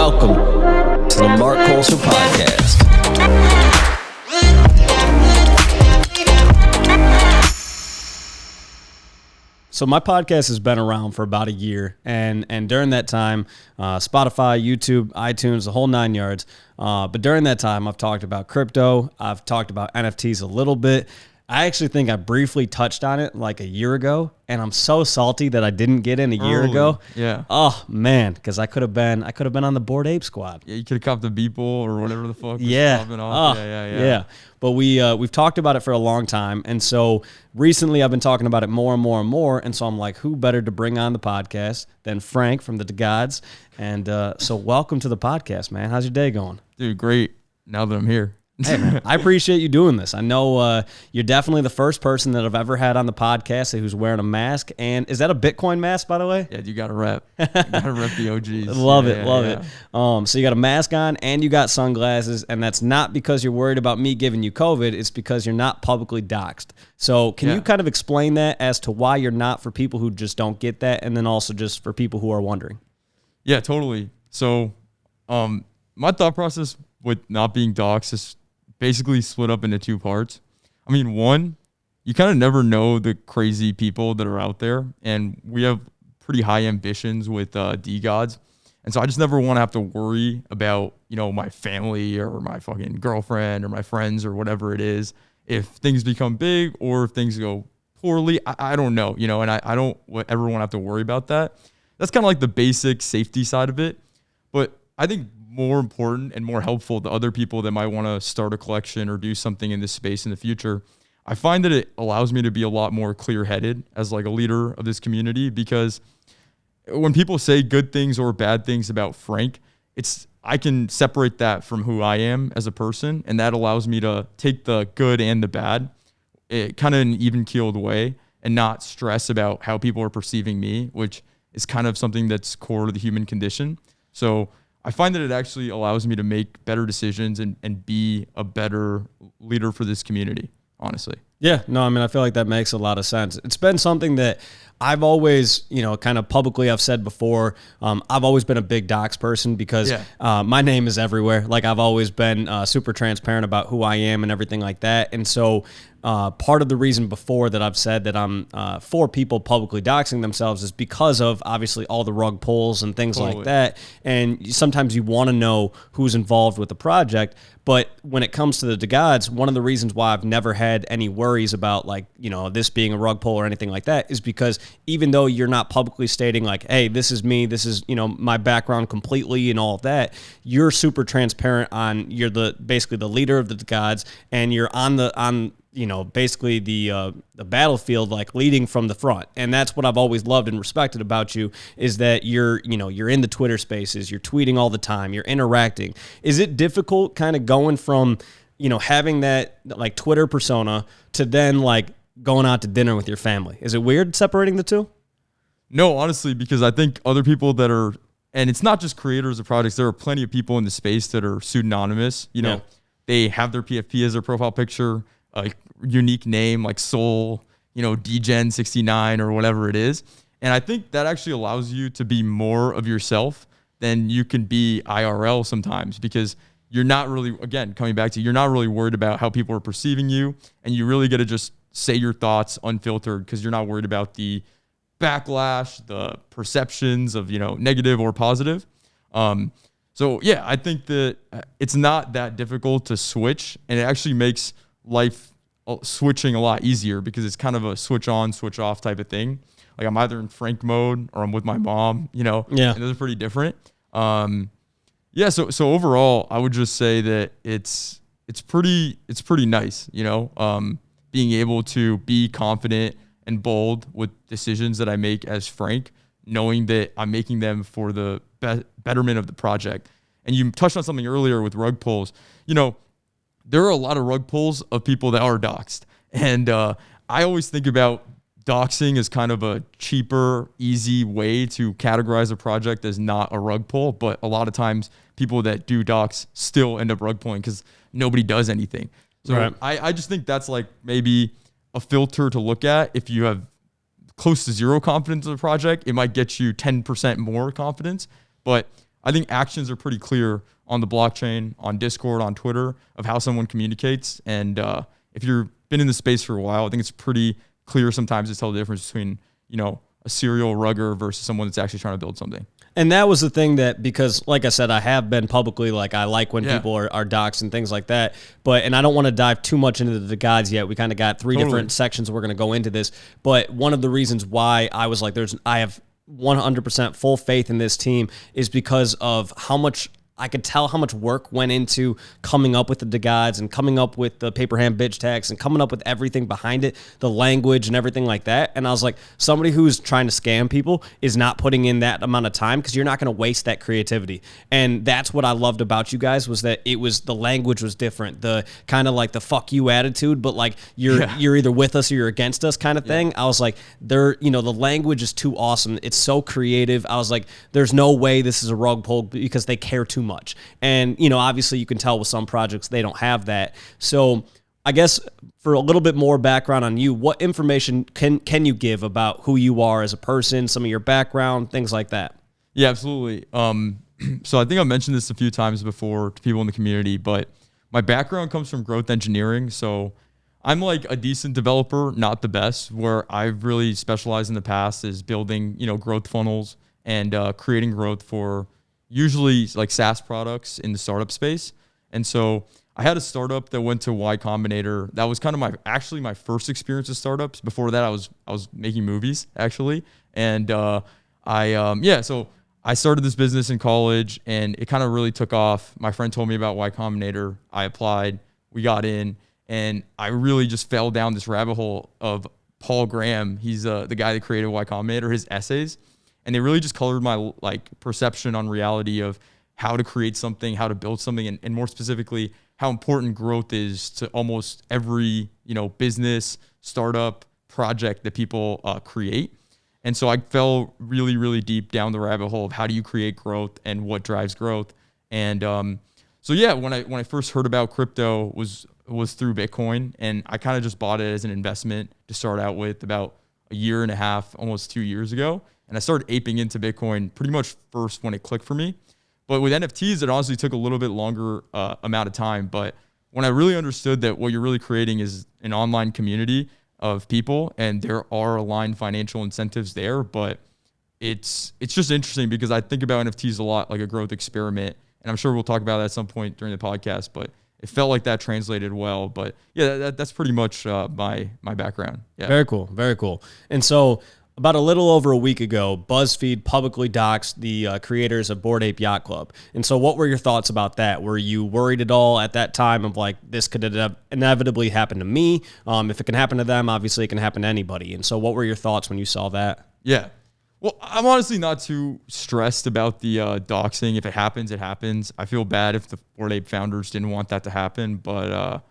Welcome to the Marc Podcast. So my podcast has been around for about a year, and during that time, Spotify, YouTube, iTunes, the whole 9 yards. But during that time, I've talked about crypto. I've talked about NFTs a little bit. I actually think I briefly touched on it like a year ago, and I'm so salty that I didn't get in a year ago. Yeah. Oh man, because I could have been on the Bored Ape Squad. Yeah, you could have copped the Beeple or whatever the fuck was popping Oh, off. Yeah. But we've talked about it for a long time, and so recently I've been talking about it more and more and more, and so I'm like, who better to bring on the podcast than Frank from the DeGods? And so welcome to the podcast, man. How's your day going? Dude, great. Now that I'm here. Hey, man, I appreciate you doing this. I know you're definitely the first person that I've ever had on the podcast who's wearing a mask. And is that a Bitcoin mask, by the way? Yeah, you got to rep. You got to rep the OGs. Love it. So you got a mask on and you got sunglasses, and that's not because you're worried about me giving you COVID. It's because you're not publicly doxxed. So can you kind of explain that as to why you're not, for people who just don't get that, and then also just for people who are wondering? Yeah, totally. So my thought process with not being doxxed is basically split up into two parts. I mean, one, you kind of never know the crazy people that are out there, and we have pretty high ambitions with DeGods, and so I just never want to have to worry about, you know, my family or my fucking girlfriend or my friends or whatever it is if things become big or if things go poorly. I don't know, you know, and I don't ever want to have to worry about that. That's kind of like the basic safety side of it, but I think more important and more helpful to other people that might want to start a collection or do something in this space in the future. I find that it allows me to be a lot more clear-headed as like a leader of this community, because when people say good things or bad things about Frank, I can separate that from who I am as a person, and that allows me to take the good and the bad kind of in an even-keeled way and not stress about how people are perceiving me, which is kind of something that's core to the human condition. So I find that it actually allows me to make better decisions and be a better leader for this community, honestly. Yeah, no, I mean, I feel like that makes a lot of sense. It's been something that I've always, you know, kind of publicly I've said before. I've always been a big docs person because my name is everywhere. Like, I've always been super transparent about who I am and everything like that. And so part of the reason before that I've said that I'm for people publicly doxing themselves is because of obviously all the rug pulls and things like that. And sometimes you want to know who's involved with the project. But when it comes to the DeGods, one of the reasons why I've never had any worries about, like, you know, this being a rug pull or anything like that is because even though you're not publicly stating like, hey, this is me, this is, you know, my background completely and all of that, you're super transparent you're basically the leader of the DeGods, and you're on you know, basically the battlefield, like leading from the front. And that's what I've always loved and respected about you, is that you're in the Twitter spaces, you're tweeting all the time, you're interacting. Is it difficult kind of going from, you know, having that like Twitter persona to then like going out to dinner with your family? Is it weird separating the two? No, honestly, because I think other people that are, and it's not just creators of projects, there are plenty of people in the space that are pseudonymous. You know, they have their PFP as their profile picture, a unique name like Soul, you know, DGen69 or whatever it is. And I think that actually allows you to be more of yourself than you can be IRL sometimes, because you're not really, again, coming back to, you're not really worried about how people are perceiving you, and you really get to just say your thoughts unfiltered because you're not worried about the backlash, the perceptions of, you know, negative or positive. So yeah, I think that it's not that difficult to switch, and it actually makes life switching a lot easier because it's kind of a switch on, switch off type of thing. Like, I'm either in Frank mode or I'm with my mom, you know, and those are pretty different. So overall, I would just say that it's pretty nice, you know, being able to be confident and bold with decisions that I make as Frank, knowing that I'm making them for the betterment of the project. And you touched on something earlier with rug pulls. You know, there are a lot of rug pulls of people that are doxxed. And I always think about doxing as kind of a cheaper, easy way to categorize a project as not a rug pull. But a lot of times people that do dox still end up rug pulling because nobody does anything. So I just think that's like maybe a filter to look at. If you have close to zero confidence in the project, it might get you 10% more confidence. But I think actions are pretty clear on the blockchain, on Discord, on Twitter, of how someone communicates. And if you've been in the space for a while, I think it's pretty clear sometimes to tell the difference between, a serial rugger versus someone that's actually trying to build something. And that was the thing that, because like I said, I have been publicly, like, I like when people are doxxed and things like that. And I don't want to dive too much into the DeGods yet. We kind of got three different sections we're going to go into this. But one of the reasons why I was like, I have 100% full faith in this team is because of how much I could tell how much work went into coming up with the DeGods and coming up with the paper hand bitch tags and coming up with everything behind it, the language and everything like that. And I was like, somebody who's trying to scam people is not putting in that amount of time, because you're not going to waste that creativity. And that's what I loved about you guys, was that the language was different, the kind of like the fuck you attitude, but like you're either with us or you're against us kind of thing. I was like, the language is too awesome. It's so creative. I was like, there's no way this is a rug pull, because they care too much. And, obviously you can tell with some projects they don't have that. So I guess for a little bit more background on you, what information can you give about who you are as a person, some of your background, things like that? Yeah, absolutely. So I think I've mentioned this a few times before to people in the community, but my background comes from growth engineering. So I'm like a decent developer, not the best. Where I've really specialized in the past is building, growth funnels and creating growth for usually like SaaS products in the startup space. And so I had a startup that went to Y Combinator. That was kind of my first experience with startups. Before that, I was making movies actually. And so I started this business in college, and it kind of really took off. My friend told me about Y Combinator. I applied, we got in, and I really just fell down this rabbit hole of Paul Graham. He's the guy that created Y Combinator, his essays. And they really just colored my perception on reality of how to create something, how to build something, and more specifically, how important growth is to almost every, business, startup, project that people create. And so I fell really, really deep down the rabbit hole of how do you create growth and what drives growth. And when I first heard about crypto was through Bitcoin, and I kind of just bought it as an investment to start out with about a year and a half, almost 2 years ago. And I started aping into Bitcoin pretty much first when it clicked for me. But with NFTs, it honestly took a little bit longer amount of time. But when I really understood that what you're really creating is an online community of people, and there are aligned financial incentives there, but it's just interesting because I think about NFTs a lot like a growth experiment. And I'm sure we'll talk about that at some point during the podcast, but it felt like that translated well. But yeah, that's pretty much my background. Yeah. Very cool. Very cool. And so about a little over a week ago, BuzzFeed publicly doxed the creators of Bored Ape Yacht Club. And so what were your thoughts about that? Were you worried at all at that time of like, this could inevitably happen to me? If it can happen to them, obviously it can happen to anybody. And so what were your thoughts when you saw that? Yeah. Well, I'm honestly not too stressed about the doxing. If it happens, it happens. I feel bad if the Bored Ape founders didn't want that to happen, but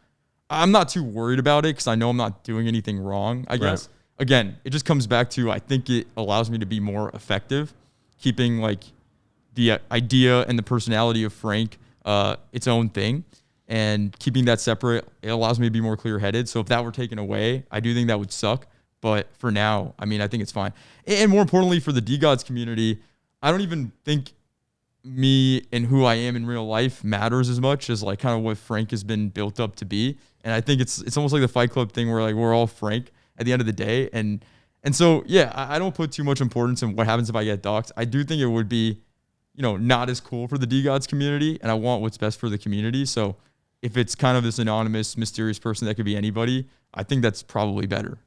I'm not too worried about it because I know I'm not doing anything wrong, I guess. Right. Again, it just comes back to, I think it allows me to be more effective, keeping like the idea and the personality of Frank its own thing, and keeping that separate. It allows me to be more clear-headed. So if that were taken away, I do think that would suck. But for now, I mean, I think it's fine. And more importantly, for the DeGods community, I don't even think me and who I am in real life matters as much as like kind of what Frank has been built up to be. And I think it's almost like the Fight Club thing where like we're all Frank at the end of the day. And so, yeah, I don't put too much importance in what happens if I get doxxed. I do think it would be, not as cool for the DeGods community, and I want what's best for the community. So if it's kind of this anonymous, mysterious person that could be anybody, I think that's probably better,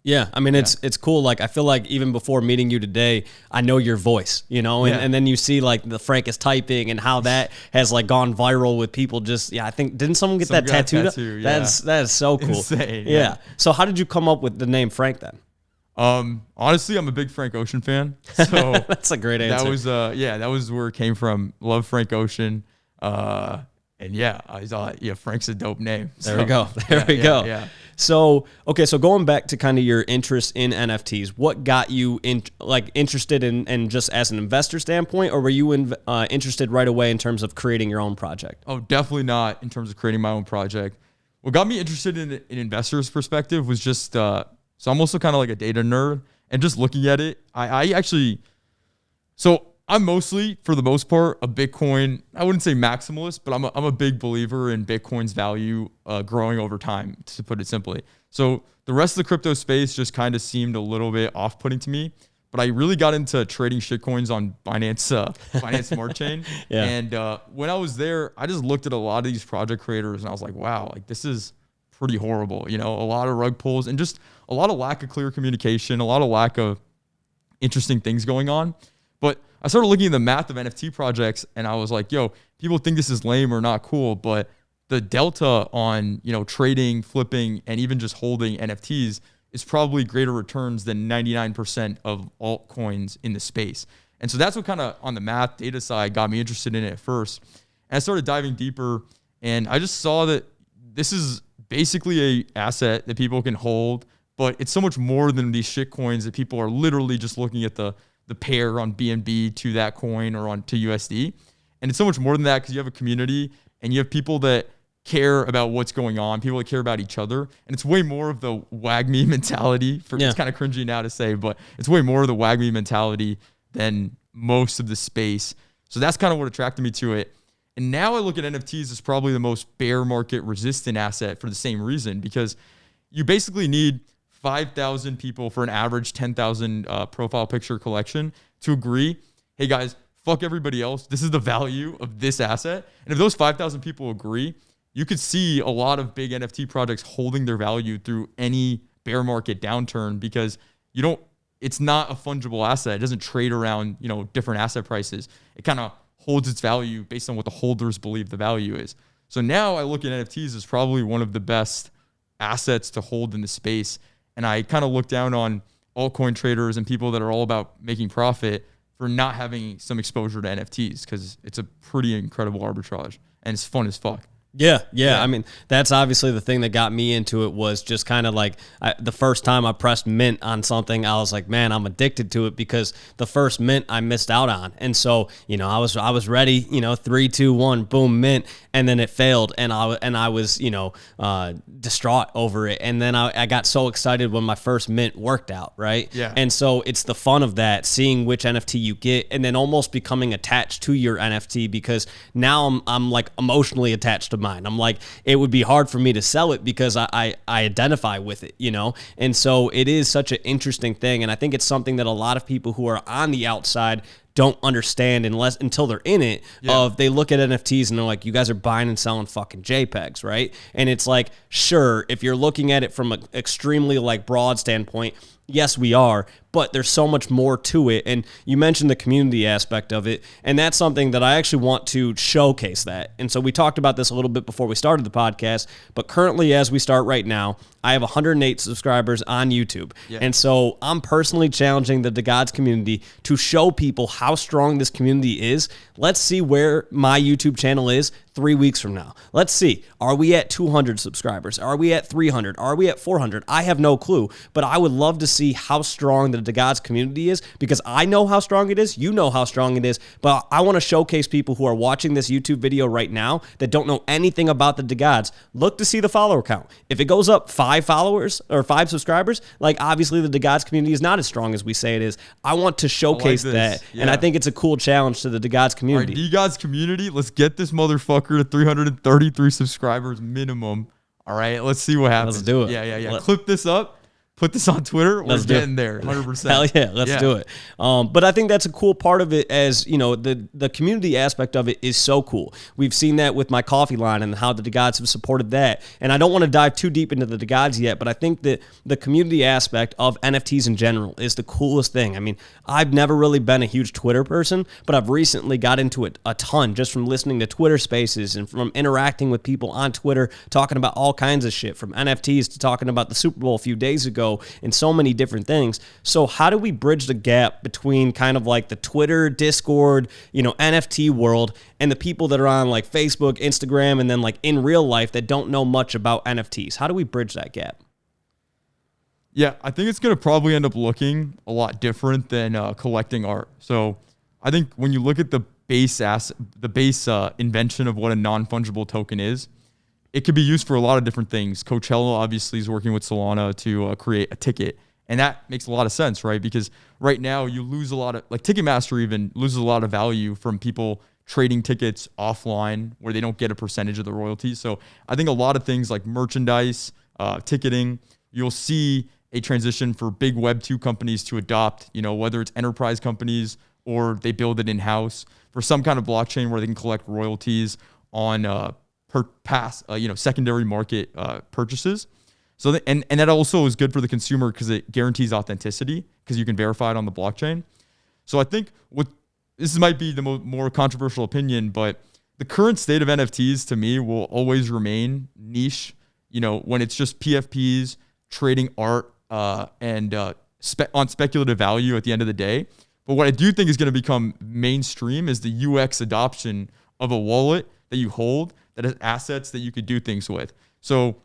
Yeah, I mean, it's cool. Like, I feel like even before meeting you today, I know your voice, and then you see like the Frank is typing and how that has like gone viral with people just, I think, didn't someone get that tattooed? Yeah. That is so cool. Insane, yeah. So how did you come up with the name Frank then? Honestly, I'm a big Frank Ocean fan. So that's a great answer. That was where it came from. Love Frank Ocean. And yeah, I thought, Frank's a dope name. There we go. There we go. Yeah. So, okay, so going back to kind of your interest in NFTs, what got you interested in just as an investor standpoint, or were you interested right away in terms of creating your own project? Oh, definitely not in terms of creating my own project. What got me interested in investors' perspective was just, so I'm also kind of like a data nerd, and just looking at it, I'm I'm mostly, for the most part, a Bitcoin, I wouldn't say maximalist, but I'm a big believer in Bitcoin's value growing over time, to put it simply. So the rest of the crypto space just kind of seemed a little bit off-putting to me. But I really got into trading shitcoins on Binance Smart Chain. Yeah. And when I was there, I just looked at a lot of these project creators and I was like, wow, like this is pretty horrible. You know, a lot of rug pulls and just a lot of lack of clear communication, a lot of lack of interesting things going on. But I started looking at the math of NFT projects and I was like, yo, people think this is lame or not cool, but the delta on, you know, trading, flipping, and even just holding NFTs is probably greater returns than 99% of altcoins in the space. And so that's what kind of on the math data side got me interested in it at first. And I started diving deeper and I just saw that this is basically a asset that people can hold, but it's so much more than these shit coins that people are literally just looking at the pair on BNB to that coin or on to USD. And it's so much more than that because you have a community and you have people that care about what's going on, people that care about each other. And it's way more of the wag me mentality. It's kind of cringy now to say, but it's way more of the wag me mentality than most of the space. So that's kind of what attracted me to it. And now I look at NFTs as probably the most bear market resistant asset for the same reason, because you basically need 5,000 people for an average 10,000 profile picture collection to agree, hey guys, fuck everybody else. This is the value of this asset. And if those 5,000 people agree, you could see a lot of big NFT projects holding their value through any bear market downturn because it's not a fungible asset. It doesn't trade around, you know, different asset prices. It kind of holds its value based on what the holders believe the value is. So now I look at NFTs as probably one of the best assets to hold in the space. And I kind of look down on altcoin traders and people that are all about making profit for not having some exposure to NFTs because it's a pretty incredible arbitrage and it's fun as fuck. Yeah. I mean, that's obviously the thing that got me into it was just kind of like the first time I pressed mint on something, I was like, man, I'm addicted to it because the first mint I missed out on. And so, you know, I was ready, you know, 3, 2, 1, boom, mint. And then it failed. And I was, you know, distraught over it. And then I got so excited when my first mint worked out. Right. Yeah. And so it's the fun of that, seeing which NFT you get and then almost becoming attached to your NFT because now I'm like emotionally attached to mine. I'm like, it would be hard for me to sell it because I identify with it, you know? And so it is such an interesting thing. And I think it's something that a lot of people who are on the outside don't understand until they're in it. They look at NFTs and they're like, you guys are buying and selling fucking JPEGs, right? And it's like, sure, if you're looking at it from an extremely like broad standpoint, yes, we are, but there's so much more to it. And you mentioned the community aspect of it, and that's something that I actually want to showcase that. And so we talked about this a little bit before we started the podcast, but currently as we start right now, I have 108 subscribers on YouTube. Yeah. And so I'm personally challenging the DeGods community to show people how strong this community is. Let's see where my YouTube channel is 3 weeks from now. Let's see. Are we at 200 subscribers? Are we at 300? Are we at 400? I have no clue, but I would love to see how strong the DeGods community is because I know how strong it is. You know how strong it is, but I want to showcase people who are watching this YouTube video right now that don't know anything about the DeGods. Look to see the follower count. If it goes up 5 followers or 5 subscribers, like obviously the DeGods community is not as strong as we say it is. I want to showcase that, and I think it's a cool challenge to the DeGods community. All right, DeGods community, let's get this motherfucker to 333 subscribers minimum. All right, let's see what happens. Let's do it. Yeah. Clip this up. Put this on Twitter. We're getting there, 100%. Hell yeah, let's do it. But I think that's a cool part of it as, you know, the community aspect of it is so cool. We've seen that with my coffee line and how the DeGods have supported that. And I don't want to dive too deep into the DeGods yet, but I think that the community aspect of NFTs in general is the coolest thing. I mean, I've never really been a huge Twitter person, but I've recently got into it a ton just from listening to Twitter Spaces and from interacting with people on Twitter, talking about all kinds of shit, from NFTs to talking about the Super Bowl a few days ago and so many different things. So how do we bridge the gap between kind of like the Twitter, Discord, you know, NFT world and the people that are on like Facebook, Instagram, and then like in real life that don't know much about NFTs? How do we bridge that gap? Yeah, I think it's going to probably end up looking a lot different than collecting art. So I think when you look at the base invention of what a non-fungible token is, it could be used for a lot of different things. Coachella obviously is working with Solana to create a ticket. And that makes a lot of sense, right? Because right now you lose a lot of, like Ticketmaster even loses a lot of value from people trading tickets offline where they don't get a percentage of the royalties. So I think a lot of things like merchandise, ticketing, you'll see a transition for big Web2 companies to adopt, whether it's enterprise companies or they build it in-house for some kind of blockchain where they can collect royalties on secondary market purchases. So and that also is good for the consumer because it guarantees authenticity because you can verify it on the blockchain. So I think this might be the more controversial opinion, but the current state of NFTs to me will always remain niche. When it's just PFPs trading art and on speculative value at the end of the day. But what I do think is going to become mainstream is the UX adoption of a wallet that you hold that has assets that you could do things with. So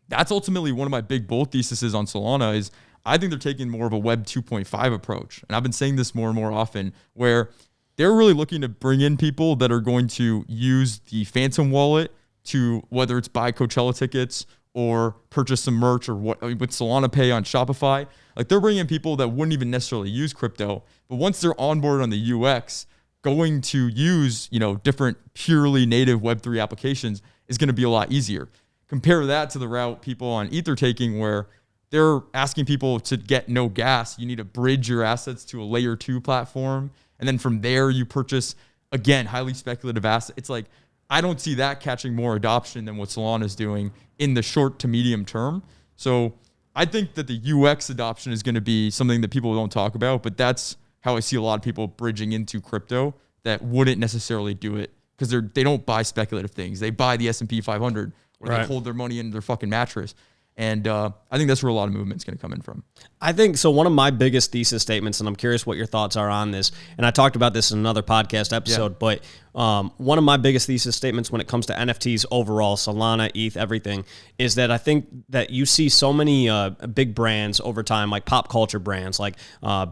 that's ultimately one of my big bull theses on Solana is I think they're taking more of a Web 2.5 approach. And I've been saying this more and more often where they're really looking to bring in people that are going to use the Phantom wallet to whether it's buy Coachella tickets or purchase some merch or with Solana Pay on Shopify. Like they're bringing in people that wouldn't even necessarily use crypto. But once they're onboarded on the UX, going to use, different purely native Web3 applications is going to be a lot easier. Compare that to the route people on Ether taking where they're asking people to get no gas. You need to bridge your assets to a layer 2 platform. And then from there you purchase, again, highly speculative assets. It's like, I don't see that catching more adoption than what Solana is doing in the short to medium term. So I think that the UX adoption is going to be something that people don't talk about, but that's how I see a lot of people bridging into crypto that wouldn't necessarily do it because they don't buy speculative things. They buy the S&P 500 or they hold their money in their fucking mattress. And I think that's where a lot of movement's going to come in from. I think so. One of my biggest thesis statements, and I'm curious what your thoughts are on this, and I talked about this in another podcast episode, but one of my biggest thesis statements when it comes to NFTs overall, Solana, ETH, everything, is that I think that you see so many big brands over time, like pop culture brands, like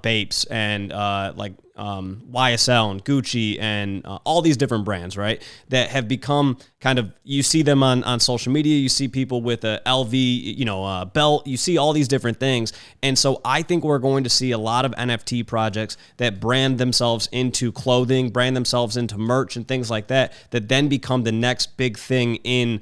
Bapes and YSL and Gucci and all these different brands, right, that have become kind of, you see them on social media, you see people with a LV, belt, you see all these different things. And so I think we're going to see a lot of NFT projects that brand themselves into clothing, brand themselves into merch and things like that, that then become the next big thing in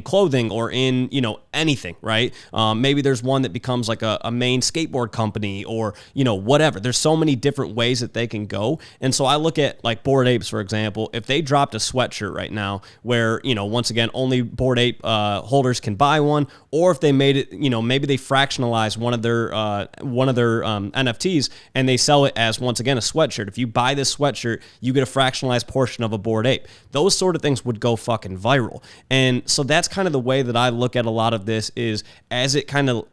clothing or in, anything, right? Maybe there's one that becomes like a main skateboard company or, whatever. There's so many different ways that they can go. And so I look at like Bored Apes, for example, if they dropped a sweatshirt right now where, once again, only Bored Ape holders can buy one, or if they made it, maybe they fractionalize one of their NFTs and they sell it as, once again, a sweatshirt. If you buy this sweatshirt, you get a fractionalized portion of a Bored Ape. Those sort of things would go fucking viral. And so that's kind of the way that I look at a lot of this is as it kind of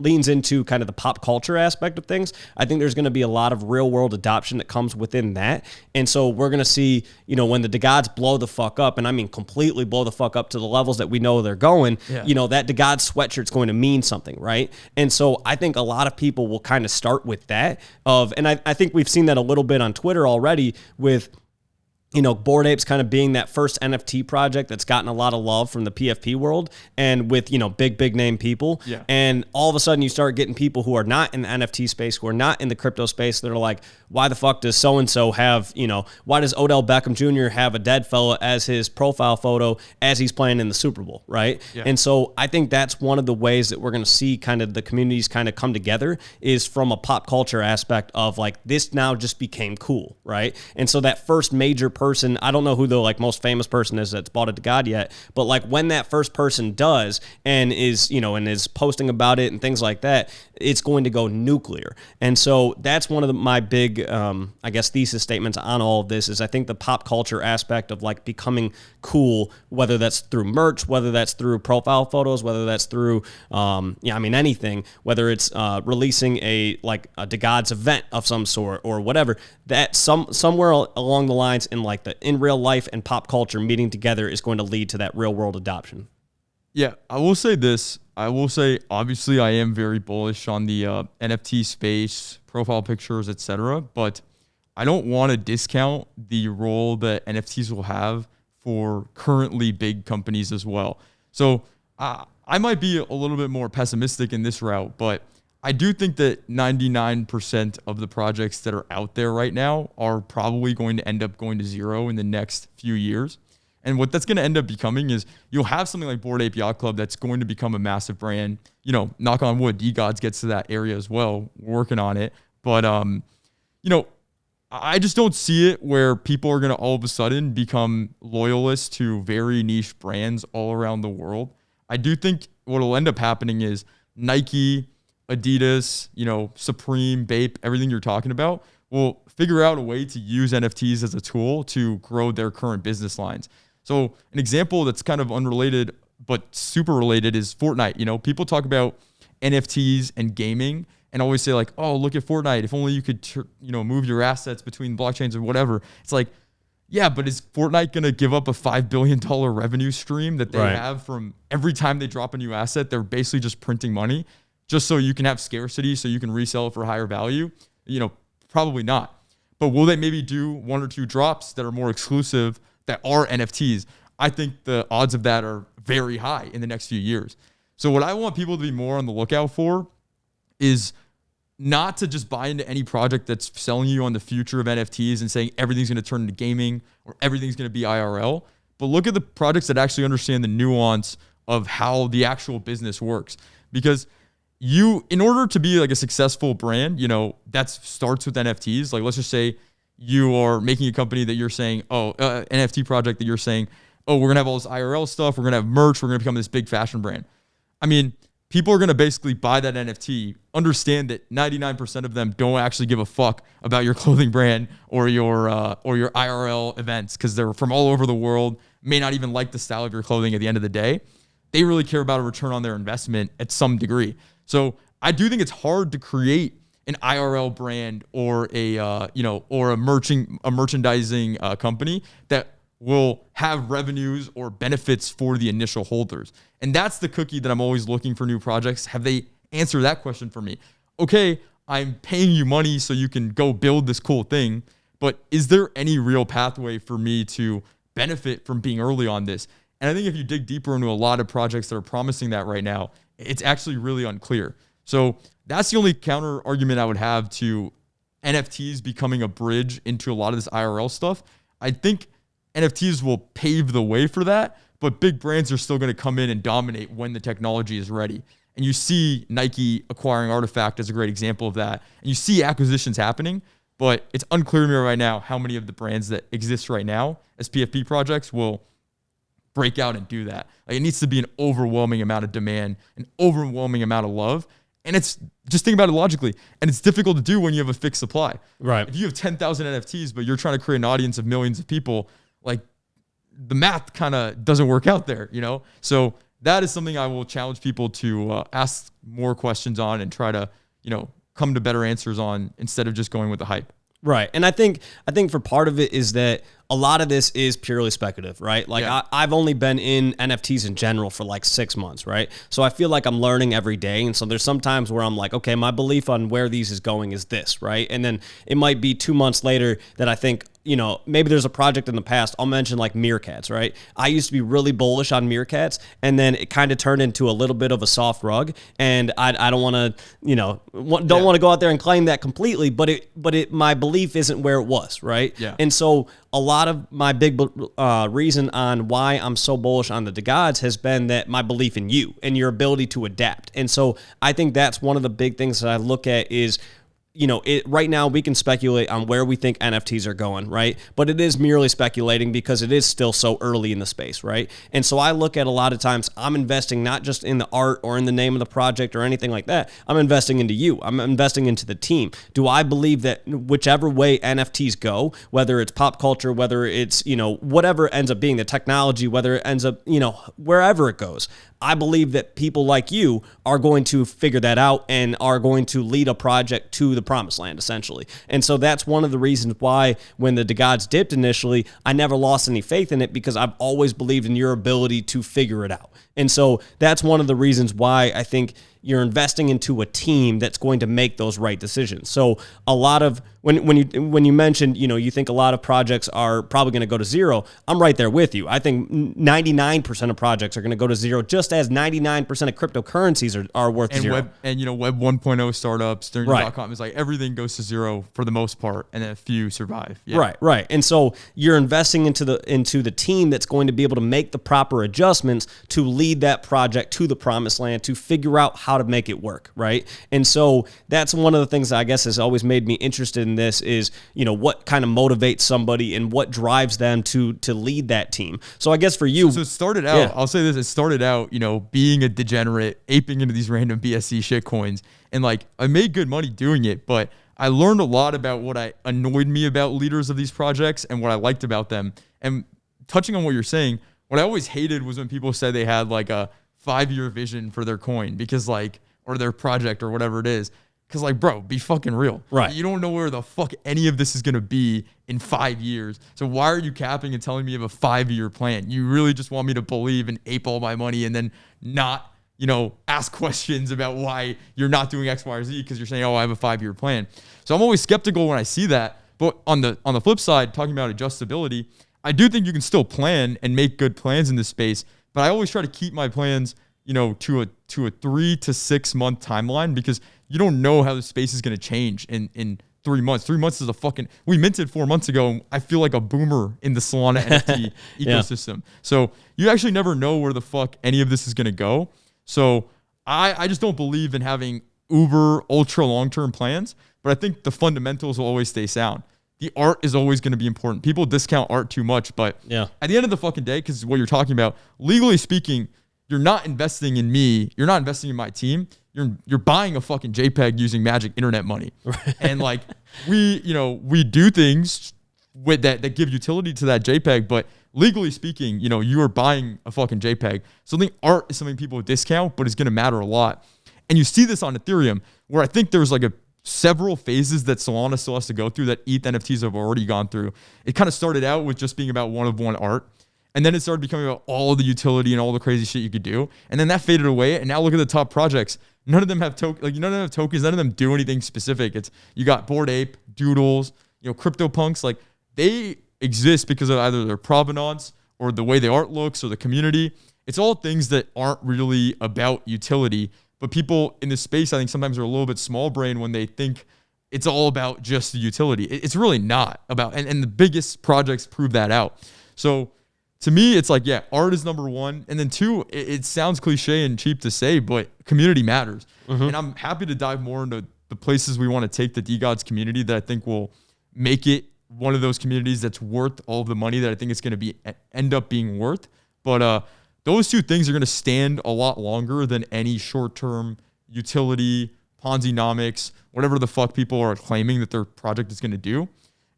leans into kind of the pop culture aspect of things. I think there's going to be a lot of real world adoption that comes within that. And so we're going to see, when the DeGods blow the fuck up, and I mean completely blow the fuck up to the levels that we know they're going, that DeGods sweatshirt's going to mean something, right? And so I think a lot of people will kind of start with that and I think we've seen that a little bit on Twitter already with Bored Apes kind of being that first NFT project that's gotten a lot of love from the PFP world and with, big name people. Yeah. And all of a sudden you start getting people who are not in the NFT space, who are not in the crypto space. They're like, why the fuck does so-and-so have, why does Odell Beckham Jr. have a dead fella as his profile photo as he's playing in the Super Bowl, right? Yeah. And so I think that's one of the ways that we're going to see kind of the communities kind of come together is from a pop culture aspect of like, this now just became cool, right? And so that first major person, I don't know who the most famous person is that's bought a DeGod yet, but like when that first person does and is, and is posting about it and things like that, it's going to go nuclear. And so that's one of my big, thesis statements on all of this is I think the pop culture aspect of like becoming cool, whether that's through merch, whether that's through profile photos, whether that's through, anything, whether it's releasing a DeGods event of some sort or whatever, that somewhere along the lines in like the in real life and pop culture meeting together is going to lead to that real world adoption. Yeah, I will say this. Obviously, I am very bullish on the NFT space, profile pictures, etc. But I don't want to discount the role that NFTs will have for currently big companies as well. So I I might be a little bit more pessimistic in this route, but I do think that 99% of the projects that are out there right now are probably going to end up going to zero in the next few years. And what that's going to end up becoming is you'll have something like Bored Ape Yacht Club that's going to become a massive brand. You know, knock on wood, DeGods gets to that area as well. We're working on it. But, you know, I just don't see it where people are going to all of a sudden become loyalists to very niche brands all around the world. I do think what will end up happening is Nike, Adidas, you know, Supreme, Bape, everything you're talking about will figure out a way to use NFTs as a tool to grow their current business lines. So an example that's kind of unrelated but super related is Fortnite. You know, people talk about NFTs and gaming and always say like, oh, look at Fortnite. If only you could, move your assets between blockchains or whatever. It's like, yeah, but is Fortnite going to give up a $5 billion revenue stream that they have from every time they drop a new asset? They're basically just printing money just so you can have scarcity, so you can resell it for higher value? You know, probably not. But will they maybe do one or two drops that are more exclusive that are NFTs? I think the odds of that are very high in the next few years. So what I want people to be more on the lookout for is not to just buy into any project that's selling you on the future of NFTs and saying everything's going to turn into gaming or everything's going to be IRL, but look at the projects that actually understand the nuance of how the actual business works. Because in order to be like a successful brand, you know, that starts with NFTs. Like, let's just say you are making a company that you're saying, NFT project that you're saying, we're going to have all this IRL stuff. We're going to have merch. We're going to become this big fashion brand. I mean, people are going to basically buy that NFT, understand that 99% of them don't actually give a fuck about your clothing brand or your IRL events because they're from all over the world, may not even like the style of your clothing at the end of the day. They really care about a return on their investment at some degree. So I do think it's hard to create an IRL brand or a merchandising company that will have revenues or benefits for the initial holders. And that's the cookie that I'm always looking for new projects. Have they answered that question for me? Okay, I'm paying you money so you can go build this cool thing, but is there any real pathway for me to benefit from being early on this? And I think if you dig deeper into a lot of projects that are promising that right now, it's actually really unclear. So that's the only counter argument I would have to NFTs becoming a bridge into a lot of this IRL stuff. I think NFTs will pave the way for that, but big brands are still going to come in and dominate when the technology is ready. And you see Nike acquiring Artifact as a great example of that. And you see acquisitions happening, but it's unclear to me right now how many of the brands that exist right now as PFP projects will break out and do that. Like, it needs to be an overwhelming amount of demand, an overwhelming amount of love. And it's just think about it logically. And it's difficult to do when you have a fixed supply. Right. If you have 10,000 NFTs, but you're trying to create an audience of millions of people, like, the math kind of doesn't work out there, you know? So that is something I will challenge people to ask more questions on and try to, come to better answers on instead of just going with the hype. Right. And I think for part of it is that a lot of this is purely speculative, right? Like, yeah. I've only been in NFTs in general for like 6 months, right? So I feel like I'm learning every day. And so there's some times where I'm like, okay, my belief on where these is going is this, right? And then it might be 2 months later that I think, maybe there's a project in the past. I'll mention like meerkats, right? I used to be really bullish on meerkats, and then it kind of turned into a little bit of a soft rug. And I don't want to, want to go out there and claim that completely, but my belief isn't where it was, right? Yeah. And so a lot of my big reason on why I'm so bullish on the DeGods has been that my belief in you and your ability to adapt. And so I think that's one of the big things that I look at is, right now we can speculate on where we think NFTs are going, right? But it is merely speculating because it is still so early in the space, right? And so I look at a lot of times I'm investing not just in the art or in the name of the project or anything like that. I'm investing into you. I'm investing into the team. Do I believe that whichever way NFTs go, whether it's pop culture, whether it's, whatever it ends up being, the technology, whether it ends up, wherever it goes, I believe that people like you are going to figure that out and are going to lead a project to the promised land, essentially. And so that's one of the reasons why when the DeGods dipped initially, I never lost any faith in it because I've always believed in your ability to figure it out. And so that's one of the reasons why I think you're investing into a team that's going to make those right decisions. So a lot of when you mentioned, you think a lot of projects are probably going to go to zero, I'm right there with you. I think 99% of projects are going to go to zero, just as 99% of cryptocurrencies are worth zero. Web 1.0 startups during the .com is like everything goes to zero for the most part, and then a few survive. Yeah. Right. And so you're investing into the team that's going to be able to make the proper adjustments to lead that project to the promised land, to figure out how to make it work, right? And so that's one of the things that I guess has always made me interested in this is, what kind of motivates somebody and what drives them to lead that team. So I guess for you, so it started out, I'll say this, it started out, being a degenerate, aping into these random BSC shit coins, and like I made good money doing it, but I learned a lot about what annoyed me about leaders of these projects and what I liked about them. And touching on what you're saying, what I always hated was when people said they had like a 5-year vision for their coin or their project or whatever it is. Because like, bro, be fucking real. Right. You don't know where the fuck any of this is going to be in 5 years. So why are you capping and telling me you have a 5-year plan? You really just want me to believe and ape all my money and then not, ask questions about why you're not doing X, Y, or Z because you're saying, oh, I have a 5-year plan. So I'm always skeptical when I see that. But on the flip side, talking about adjustability, I do think you can still plan and make good plans in this space. But I always try to keep my plans, to a 3 to 6 month timeline because you don't know how the space is going to change in 3 months. 3 months is we minted 4 months ago. And I feel like a boomer in the Solana NFT ecosystem. So you actually never know where the fuck any of this is going to go. So I just don't believe in having uber ultra long-term plans, but I think the fundamentals will always stay sound. The art is always going to be important. People discount art too much, but at the end of the fucking day, because what you're talking about, legally speaking, you're not investing in me. You're not investing in my team. You're buying a fucking JPEG using magic internet money. Right. And like we do things with that give utility to that JPEG, but legally speaking, you are buying a fucking JPEG. So I think art is something people discount, but it's going to matter a lot. And you see this on Ethereum, where I think there's like several phases that Solana still has to go through that ETH NFTs have already gone through. It kind of started out with just being about one-of-one art. And then it started becoming about all the utility and all the crazy shit you could do. And then that faded away. And now look at the top projects. None of them have tokens. None of them have tokens. None of them do anything specific. You got Bored Ape, Doodles, CryptoPunks. Like they exist because of either their provenance or the way the art looks or the community. It's all things that aren't really about utility. But people in this space, I think sometimes are a little bit small brain when they think it's all about just the utility. It's really not about, and the biggest projects prove that out. So to me, it's like, art is number one. And then two, it sounds cliche and cheap to say, but community matters. Mm-hmm. And I'm happy to dive more into the places we want to take the DeGods community that I think will make it one of those communities that's worth all of the money that I think it's going to end up being worth. But those two things are going to stand a lot longer than any short-term utility, Ponzi-nomics, whatever the fuck people are claiming that their project is going to do.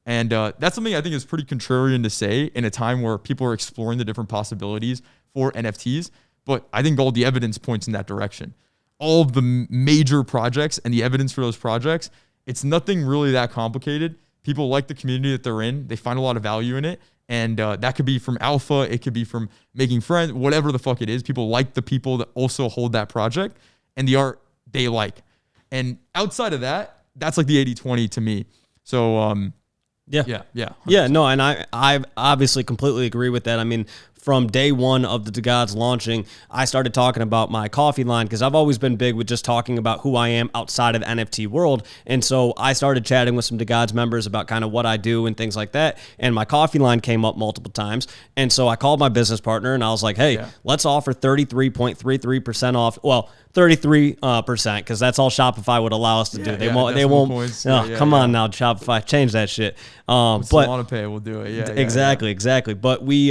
And that's something I think is pretty contrarian to say in a time where people are exploring the different possibilities for NFTs. But I think all the evidence points in that direction. All of the major projects and the evidence for those projects, it's nothing really that complicated. People like the community that they're in. They find a lot of value in it. And that could be from alpha. It could be from making friends, whatever the fuck it is. People like the people that also hold that project and the art they like. And outside of that, that's like the 80-20 to me. So, Yeah. No, and I obviously completely agree with that. I mean, from day one of the DeGods launching, I started talking about my coffee line because I've always been big with just talking about who I am outside of the NFT world. And so I started chatting with some DeGods members about kind of what I do and things like that. And my coffee line came up multiple times. And so I called my business partner and I was like, hey, let's offer 33.33% off. Well, 33% because that's all Shopify would allow us to do. They won't. Come on now, Shopify, change that shit. But Solana Pay will do it. Exactly. But we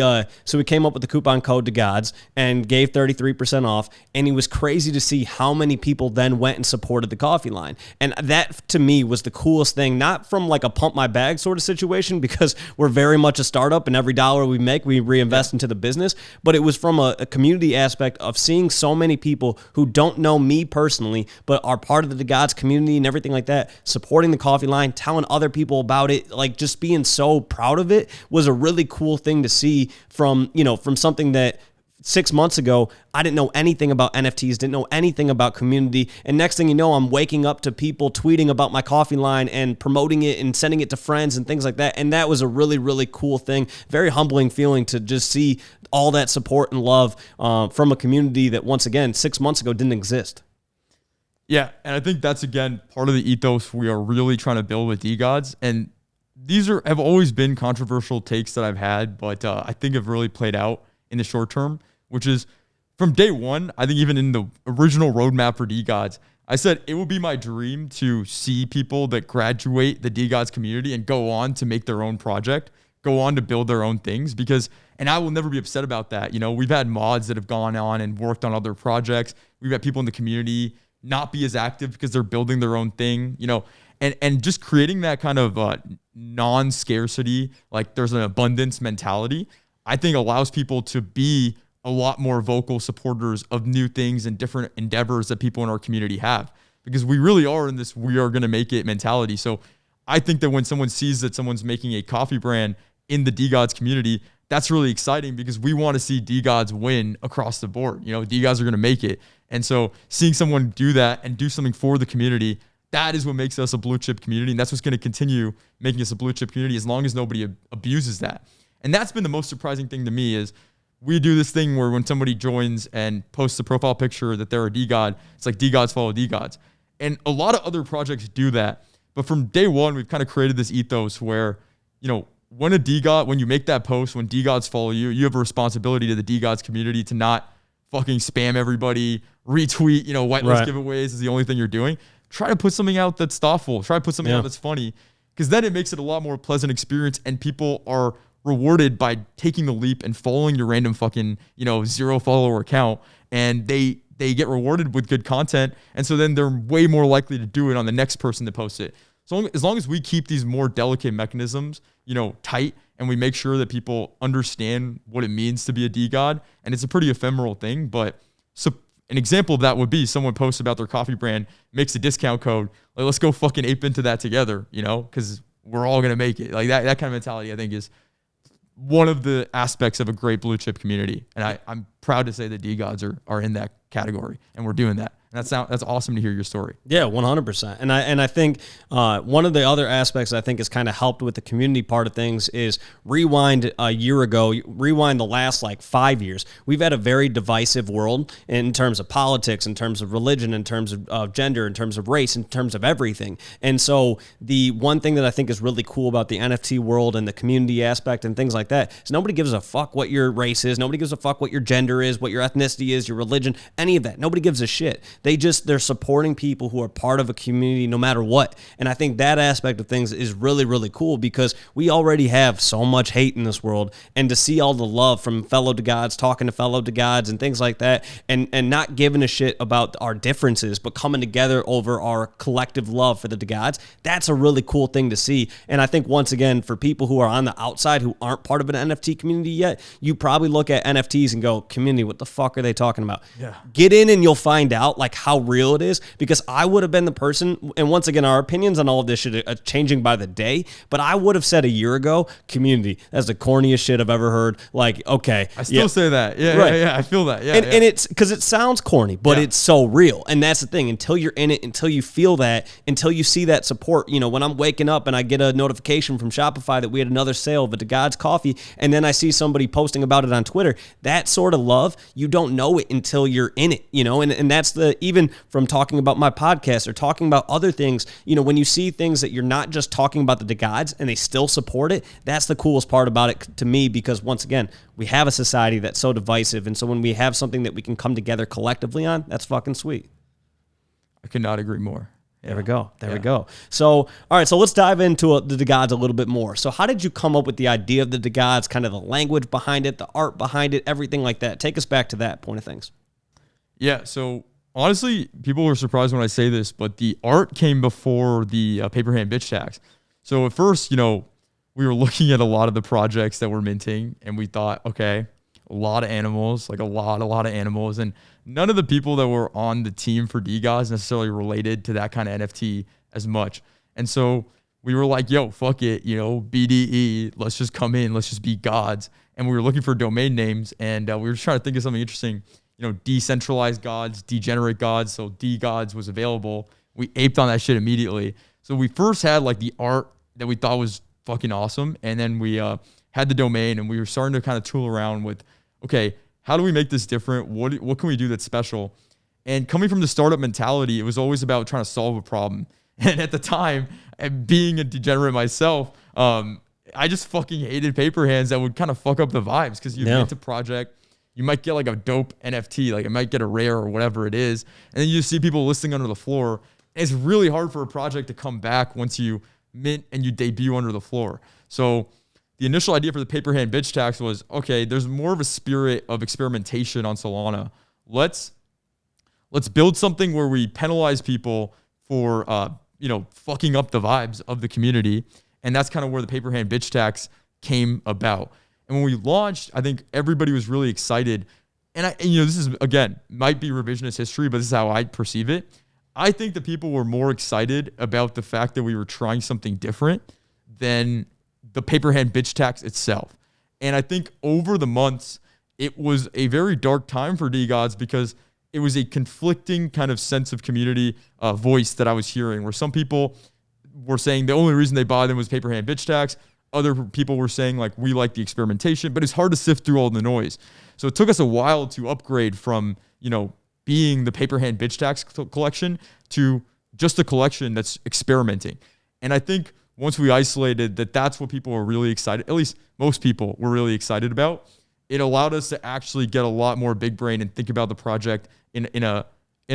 came up with the coupon code DeGods and gave 33% off. And it was crazy to see how many people then went and supported the coffee line. And that to me was the coolest thing, not from like a pump my bag sort of situation because we're very much a startup and every dollar we make, we reinvest into the business. But it was from a community aspect of seeing so many people who don't know me personally, but are part of the DeGods community and everything like that, supporting the coffee line, telling other people about it, like just being so proud of it was a really cool thing to see from something that 6 months ago, I didn't know anything about NFTs, didn't know anything about community. And next thing you know, I'm waking up to people tweeting about my coffee line and promoting it and sending it to friends and things like that. And that was a really, really cool thing. Very humbling feeling to just see all that support and love from a community that, once again, 6 months ago didn't exist. Yeah, and I think that's, again, part of the ethos we are really trying to build with DeGods. And these have always been controversial takes that I've had, but I think have really played out in the short term, which is from day one. I think even in the original roadmap for DeGods, I said it would be my dream to see people that graduate the DeGods community and go on to make their own project, go on to build their own things, and I will never be upset about that. We've had mods that have gone on and worked on other projects. We've had people in the community not be as active because they're building their own thing, and just creating that kind of non-scarcity, like there's an abundance mentality, I think allows people to be a lot more vocal supporters of new things and different endeavors that people in our community have, because we really are in this we are going to make it mentality. So I think that when someone sees that someone's making a coffee brand in the DeGods community, that's really exciting, because we want to see DeGods win across the board. DeGods are going to make it. And so seeing someone do that and do something for the community, that is what makes us a blue chip community. And that's what's going to continue making us a blue chip community as long as nobody abuses that. And that's been the most surprising thing to me is we do this thing where when somebody joins and posts a profile picture that they're a DeGod, it's like DeGods follow DeGods. And a lot of other projects do that. But from day one, we've kind of created this ethos where, when you make that post, when DeGods follow you, you have a responsibility to the DeGods community to not fucking spam everybody, retweet, whitelist giveaways is the only thing you're doing. Try to put something out that's thoughtful. Try to put something out that's funny, because then it makes it a lot more pleasant experience, and people are rewarded by taking the leap and following your random fucking, 0 follower account, and they get rewarded with good content. And so then they're way more likely to do it on the next person that posts it. So as long as we keep these more delicate mechanisms, tight, and we make sure that people understand what it means to be a DeGod, and it's a pretty ephemeral thing, but so an example of that would be someone posts about their coffee brand, makes a discount code, like, let's go fucking ape into that together, because we're all going to make it. Like that kind of mentality, I think, is one of the aspects of a great blue chip community. And I'm proud to say that DeGods are in that category, and we're doing that. And that's awesome to hear your story. Yeah, 100%. And I think one of the other aspects I think has kind of helped with the community part of things is rewind a year ago, rewind the last 5 years. We've had a very divisive world in terms of politics, in terms of religion, in terms of gender, in terms of race, in terms of everything. And so the one thing that I think is really cool about the NFT world and the community aspect and things like that is nobody gives a fuck what your race is. Nobody gives a fuck what your gender is, what your ethnicity is, your religion, any of that. Nobody gives a shit. They're supporting people who are part of a community no matter what. And I think that aspect of things is really, really cool, because we already have so much hate in this world, and to see all the love from fellow DeGods talking to fellow DeGods and things like that, and not giving a shit about our differences, but coming together over our collective love for the DeGods, that's a really cool thing to see. And I think, once again, for people who are on the outside who aren't part of an NFT community yet, you probably look at NFTs and go, community, what the fuck are they talking about? Yeah. Get in and you'll find out how real it is, because I would have been the person, and once again, our opinions on all of this shit are changing by the day, but I would have said a year ago, community, that's the corniest shit I've ever heard. Okay. I still say that. Yeah, right. Yeah, I feel that. Yeah. And it's because it sounds corny, but it's so real. And that's the thing. Until you're in it, until you feel that, until you see that support, when I'm waking up and I get a notification from Shopify that we had another sale of a DeGods coffee, and then I see somebody posting about it on Twitter, that sort of love, you don't know it until you're in it, and that's even from talking about my podcast or talking about other things, when you see things that you're not just talking about the DeGods and they still support it, that's the coolest part about it to me, because once again, we have a society that's so divisive. And so when we have something that we can come together collectively on, that's fucking sweet. I could not agree more. Yeah. There we go. There we go. So, all right. So let's dive into the DeGods a little bit more. So how did you come up with the idea of the DeGods, kind of the language behind it, the art behind it, everything like that? Take us back to that point of things. Yeah. So honestly, people were surprised when I say this, but the art came before the paper hand bitch tags. So at first, we were looking at a lot of the projects that we're minting, and we thought, okay, a lot of animals, a lot of animals. And none of the people that were on the team for DeGods necessarily related to that kind of NFT as much. And so we were like, yo, fuck it, BDE, let's just come in, let's just be gods. And we were looking for domain names, and we were just trying to think of something interesting, decentralized gods, degenerate gods. So DeGods was available. We aped on that shit immediately. So we first had like the art that we thought was fucking awesome, and then we had the domain, and we were starting to kind of tool around with, okay, how do we make this different? What can we do that's special? And coming from the startup mentality, it was always about trying to solve a problem. And at the time, and being a degenerate myself, I just fucking hated paper hands that would kind of fuck up the vibes, because you mint a project, you might get like a dope NFT, like it might get a rare or whatever it is, and then you just see people listing under the floor. And it's really hard for a project to come back once you mint and you debut under the floor. So the initial idea for the paper hand bitch tax was, okay, there's more of a spirit of experimentation on Solana. Let's build something where we penalize people for fucking up the vibes of the community. And that's kind of where the paper hand bitch tax came about. And when we launched, I think everybody was really excited. And this is, again, might be revisionist history, but this is how I perceive it. I think that people were more excited about the fact that we were trying something different than the paper hand bitch tax itself. And I think over the months, it was a very dark time for DeGods, because it was a conflicting kind of sense of community voice that I was hearing, where some people were saying the only reason they bought them was paper hand bitch tax. Other people were saying, like, we like the experimentation, but it's hard to sift through all the noise. So it took us a while to upgrade from, being the paper hand bitch tax collection to just a collection that's experimenting. And I think once we isolated that, that's what people were really excited, at least most people were really excited about. It allowed us to actually get a lot more big brain and think about the project in a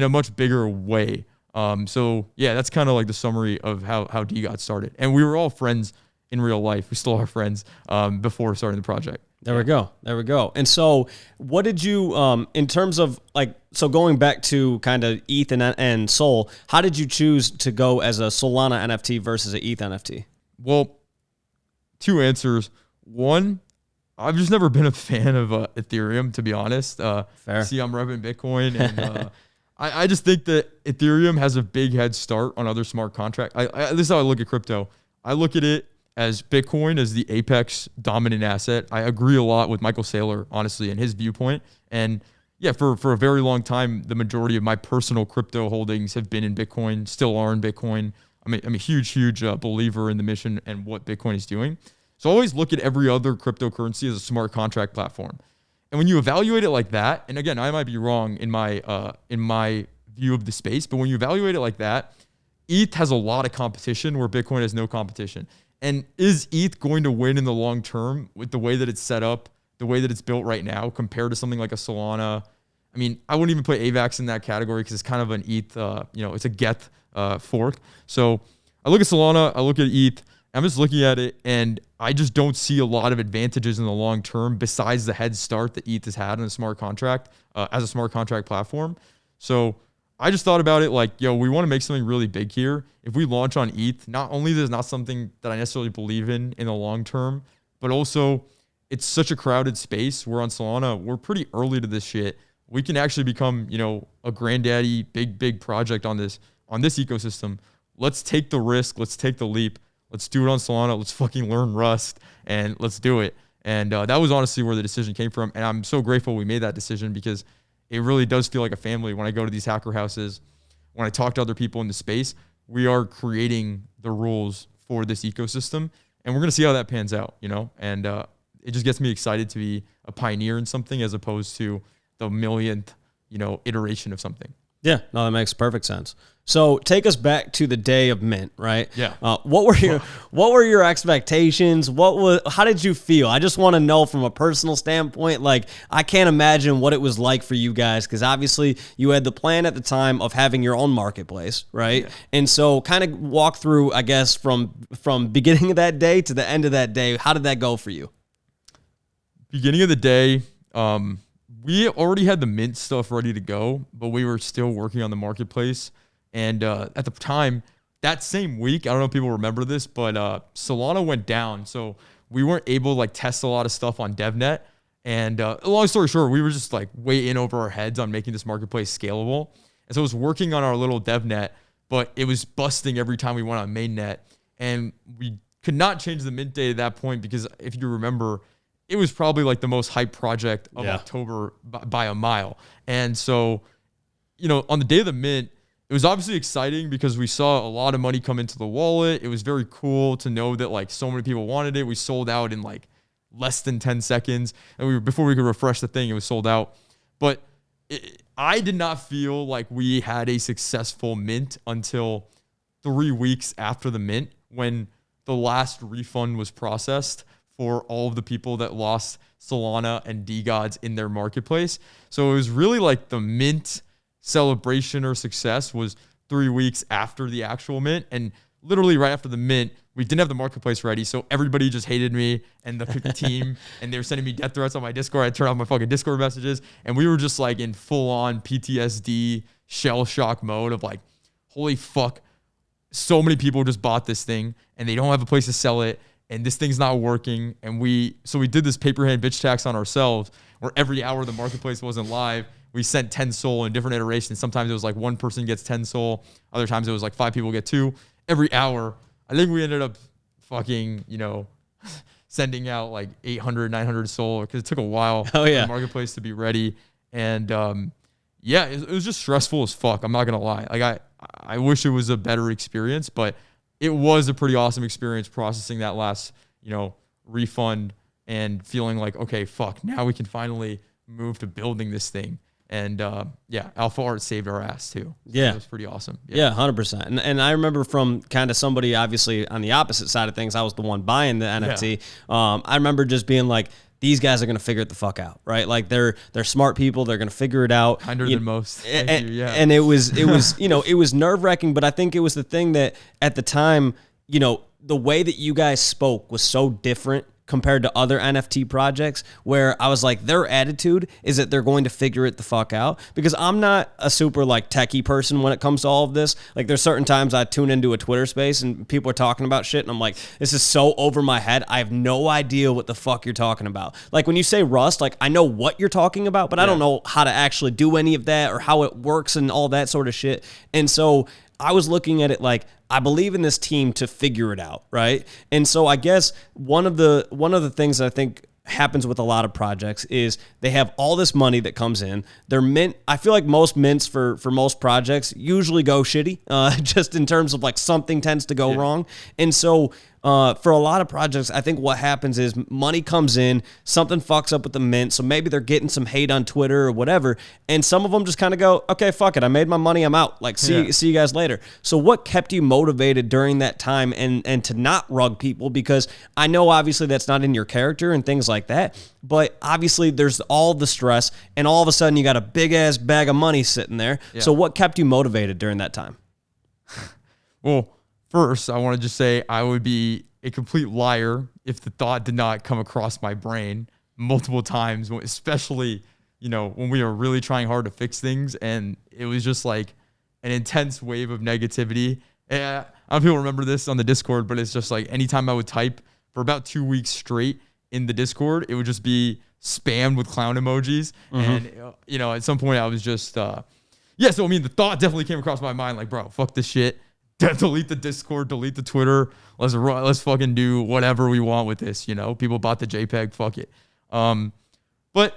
much bigger way. So yeah, that's kind of like the summary of how DeGods started. And we were all friends in real life. We still are friends before starting the project. There we go. And so what did you, in terms of so going back to kind of ETH and Sol, how did you choose to go as a Solana NFT versus an ETH NFT? Well, two answers. One, I've just never been a fan of Ethereum, to be honest. Fair. See, I'm repping Bitcoin, and I just think that Ethereum has a big head start on other smart contracts. This is how I look at crypto. I look at it as Bitcoin as the apex dominant asset. I agree a lot with Michael Saylor, honestly, and his viewpoint. And yeah, for a very long time, the majority of my personal crypto holdings have been in Bitcoin, still are in Bitcoin. I'm a huge believer in the mission and what Bitcoin is doing. So I always look at every other cryptocurrency as a smart contract platform. And when you evaluate it like that, and again, I might be wrong in my view of the space, but when you evaluate it like that, ETH has a lot of competition where Bitcoin has no competition. And is ETH going to win in the long term with the way that it's set up, the way that it's built right now, compared to something like a Solana? I mean, I wouldn't even put AVAX in that category because it's kind of an ETH, it's a Geth fork. So I look at Solana, I look at ETH, I'm just looking at it, and I just don't see a lot of advantages in the long term besides the head start that ETH has had in a smart contract as a smart contract platform. So I just thought about it like, we want to make something really big here. If we launch on ETH, not only is it not something that I necessarily believe in the long term, but also it's such a crowded space. We're on Solana. We're pretty early to this shit. We can actually become, a granddaddy, big project on this ecosystem. Let's take the risk. Let's take the leap. Let's do it on Solana. Let's fucking learn Rust and let's do it. And that was honestly where the decision came from. And I'm so grateful we made that decision, because it really does feel like a family when I go to these hacker houses, when I talk to other people in the space. We are creating the rules for this ecosystem, and we're going to see how that pans out, and it just gets me excited to be a pioneer in something as opposed to the millionth, iteration of something. Yeah, no, that makes perfect sense. So take us back to the day of mint, right? Yeah. What were your expectations? How did you feel? I just want to know from a personal standpoint. Like, I can't imagine what it was like for you guys, because obviously you had the plan at the time of having your own marketplace, right? Yeah. And so kind of walk through, I guess, from beginning of that day to the end of that day. How did that go for you? Beginning of the day, we already had the mint stuff ready to go, but we were still working on the marketplace. And at the time, that same week, I don't know if people remember this, but Solana went down. So we weren't able to test a lot of stuff on DevNet. And long story short, we were just way in over our heads on making this marketplace scalable. And so I was working on our little DevNet, but it was busting every time we went on mainnet. and we could not change the mint date at that point because if you remember, it was probably like the most hyped project of October by a mile. And so, on the day of the mint, it was obviously exciting because we saw a lot of money come into the wallet. It was very cool to know that like so many people wanted it. We sold out in like less than 10 seconds. And before we could refresh the thing, it was sold out. But I did not feel like we had a successful mint until 3 weeks after the mint, when the last refund was processed for all of the people that lost Solana and DeGods in their marketplace. So it was really like the mint celebration or success was 3 weeks after the actual mint. And literally right after the mint, we didn't have the marketplace ready. So everybody just hated me and the team, and they were sending me death threats on my Discord. I turned off my fucking Discord messages, and we were just like in full on PTSD shell shock mode of like, holy fuck, so many people just bought this thing and they don't have a place to sell it, and this thing's not working. And so we did this paper hand bitch tax on ourselves, where every hour the marketplace wasn't live, we sent 10 SOL in different iterations. Sometimes it was like one person gets 10 SOL. Other times it was like 5 people get 2. Every hour, I think we ended up fucking, sending out like 800, 900 SOL because it took a while for the marketplace to be ready. And it was just stressful as fuck. I'm not going to lie. Like I wish it was a better experience, but it was a pretty awesome experience processing that last, refund and feeling like, okay, fuck, now we can finally move to building this thing. And Alpha Art saved our ass too. So it was pretty awesome. Yeah, 100%. And I remember from kind of somebody obviously on the opposite side of things, I was the one buying the NFT. I remember just being like, these guys are going to figure it the fuck out, right? Like they're smart people. They're going to figure it out. Kinder than most. And it was it was nerve wracking, but I think it was the thing that at the time, the way that you guys spoke was so different compared to other NFT projects, where I was like, their attitude is that they're going to figure it the fuck out. Because I'm not a super like techie person when it comes to all of this. Like there's certain times I tune into a Twitter space and people are talking about shit and I'm like, this is so over my head. I have no idea what the fuck you're talking about. Like when you say Rust, like I know what you're talking about, but I don't know how to actually do any of that or how it works and all that sort of shit. And so I was looking at it like, I believe in this team to figure it out, right? And so I guess one of the things that I think happens with a lot of projects is they have all this money that comes in. They're mint. I feel like most mints for most projects usually go shitty, just in terms of like something tends to go wrong. And so for a lot of projects, I think what happens is money comes in, something fucks up with the mint, so maybe they're getting some hate on Twitter or whatever, and some of them just kind of go, okay, fuck it, I made my money, I'm out. Like, see you guys later. So what kept you motivated during that time and to not rug people? Because I know obviously that's not in your character and things like that, but obviously there's all the stress, and all of a sudden you got a big-ass bag of money sitting there. Yeah. So what kept you motivated during that time? Well, first, I want to just say I would be a complete liar if the thought did not come across my brain multiple times, especially, when we were really trying hard to fix things and it was just like an intense wave of negativity. And I don't know if people remember this on the Discord, but it's just like anytime I would type for about 2 weeks straight in the Discord, it would just be spammed with clown emojis. Mm-hmm. And, at some point I was just, so I mean, the thought definitely came across my mind like, bro, fuck this shit. Delete the Discord, delete the Twitter. Let's fucking do whatever we want with this. People bought the JPEG. Fuck it. But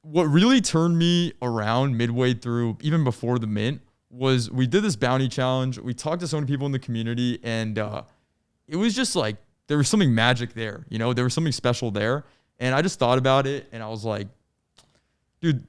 what really turned me around midway through, even before the mint, was we did this bounty challenge. We talked to so many people in the community, and it was just like there was something magic there. There was something special there, and I just thought about it, and I was like, dude,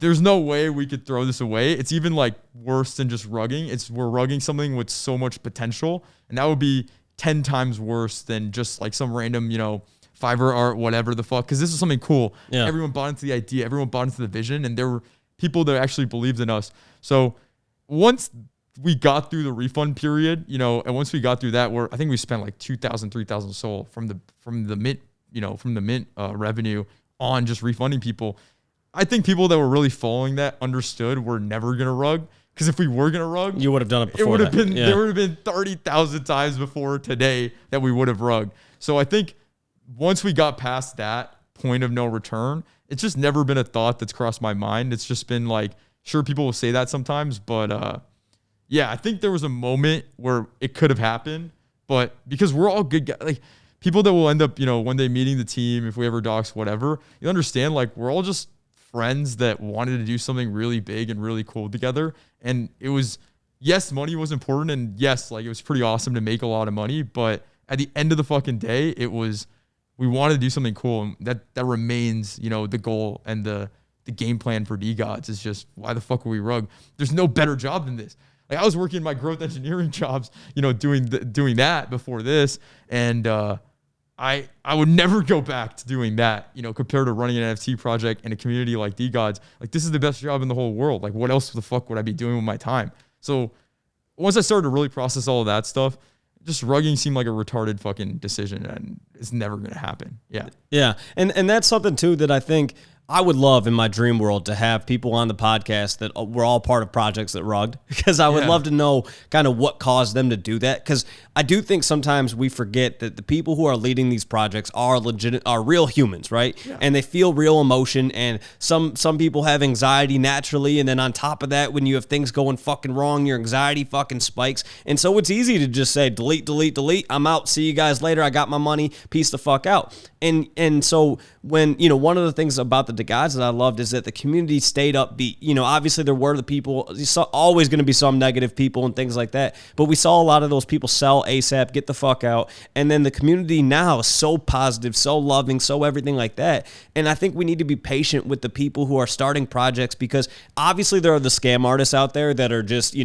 there's no way we could throw this away. It's even like worse than just rugging. We're rugging something with so much potential, and that would be 10 times worse than just like some random, Fiverr art, whatever the fuck. Because this is something cool. Yeah. Everyone bought into the idea. Everyone bought into the vision, and there were people that actually believed in us. So once we got through the refund period, and once we got through that, I think we spent like 2,000, 3,000 SOL from the mint revenue on just refunding people. I think people that were really following that understood we're never going to rug. Because if we were going to rug, you would have done it before. There would have been 30,000 times before today that we would have rugged. So I think once we got past that point of no return, it's just never been a thought that's crossed my mind. It's just been like, sure, people will say that sometimes. But I think there was a moment where it could have happened. But because we're all good guys, like people that will end up, one day meeting the team, if we ever docs, whatever, you understand, like we're all just friends that wanted to do something really big and really cool together. And it was, yes, money was important. And yes, like it was pretty awesome to make a lot of money. But at the end of the fucking day, it was, we wanted to do something cool. And that remains, the goal and the game plan for DeGods is just, why the fuck are we rug? There's no better job than this. Like I was working my growth engineering jobs, doing that before this. And I would never go back to doing that, compared to running an NFT project in a community like DeGods. Like this is the best job in the whole world. Like what else the fuck would I be doing with my time? So once I started to really process all of that stuff, just rugging seemed like a retarded fucking decision, and it's never going to happen. Yeah. Yeah. And that's something too that I think I would love in my dream world to have people on the podcast that were all part of projects that rugged, because I would love to know kind of what caused them to do that. Because I do think sometimes we forget that the people who are leading these projects are real humans, right? Yeah. And they feel real emotion. And some people have anxiety naturally. And then on top of that, when you have things going fucking wrong, your anxiety fucking spikes. And so it's easy to just say, delete, delete, delete. I'm out. See you guys later. I got my money. Peace the fuck out. And so when, one of the things about the DeGods that I loved is that the community stayed upbeat. Obviously there were the people, always going to be some negative people and things like that, but we saw a lot of those people sell ASAP, get the fuck out. And then the community now is so positive, so loving, so everything like that. And I think we need to be patient with the people who are starting projects, because obviously there are the scam artists out there that are just,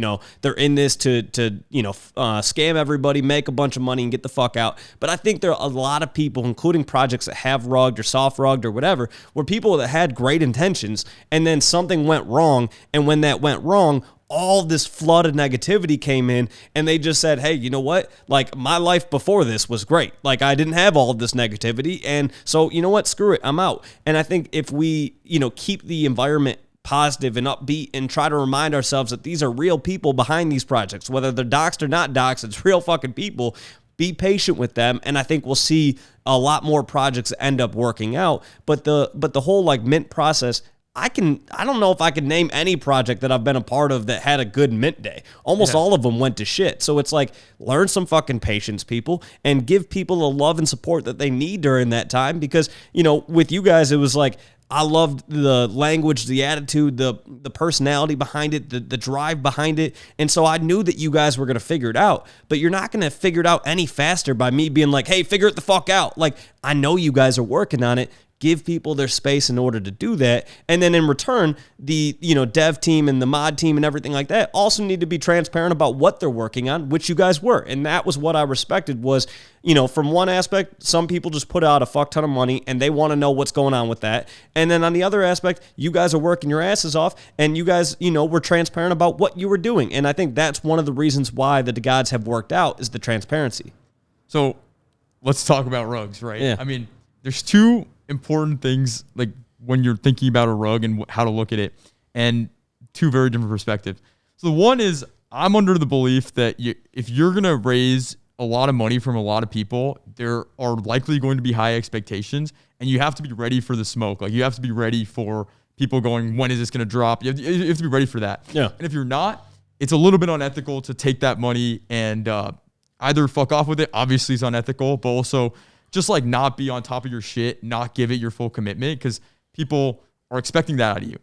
they're in this to scam everybody, make a bunch of money and get the fuck out. But I think there are a lot of people, including projects that have rugged or soft rugged or whatever, were people that had great intentions and then something went wrong. And when that went wrong, all this flood of negativity came in, and they just said, hey, you know what? Like my life before this was great. Like I didn't have all of this negativity. And so, you know what? Screw it. I'm out. And I think if we, keep the environment positive and upbeat and try to remind ourselves that these are real people behind these projects, whether they're doxed or not doxed, it's real fucking people. Be patient with them, and I think we'll see a lot more projects end up working out. But the whole like mint process, I don't know if I can name any project that I've been a part of that had a good mint day. Almost all of them went to shit. So it's like, learn some fucking patience, people, and give people the love and support that they need during that time. Because, with you guys, it was like, I loved the language, the attitude, the personality behind it, the drive behind it. And so I knew that you guys were going to figure it out, but you're not going to figure it out any faster by me being like, hey, figure it the fuck out. Like, I know you guys are working on it. Give people their space in order to do that. And then in return, the dev team and the mod team and everything like that also need to be transparent about what they're working on, which you guys were. And that was what I respected was, from one aspect, some people just put out a fuck ton of money and they want to know what's going on with that. And then on the other aspect, you guys are working your asses off and you guys, were transparent about what you were doing. And I think that's one of the reasons why the DeGods have worked out is the transparency. So let's talk about rugs, right? Yeah. I mean, there's two important things like when you're thinking about a rug and how to look at it, and two very different perspectives. So the one is, I'm under the belief that if you're going to raise a lot of money from a lot of people, there are likely going to be high expectations, and you have to be ready for the smoke. Like you have to be ready for people going, when is this going to drop? You have to be ready for that. Yeah. And if you're not, it's a little bit unethical to take that money and either fuck off with it. Obviously it's unethical, but also just like not be on top of your shit, not give it your full commitment, because people are expecting that out of you.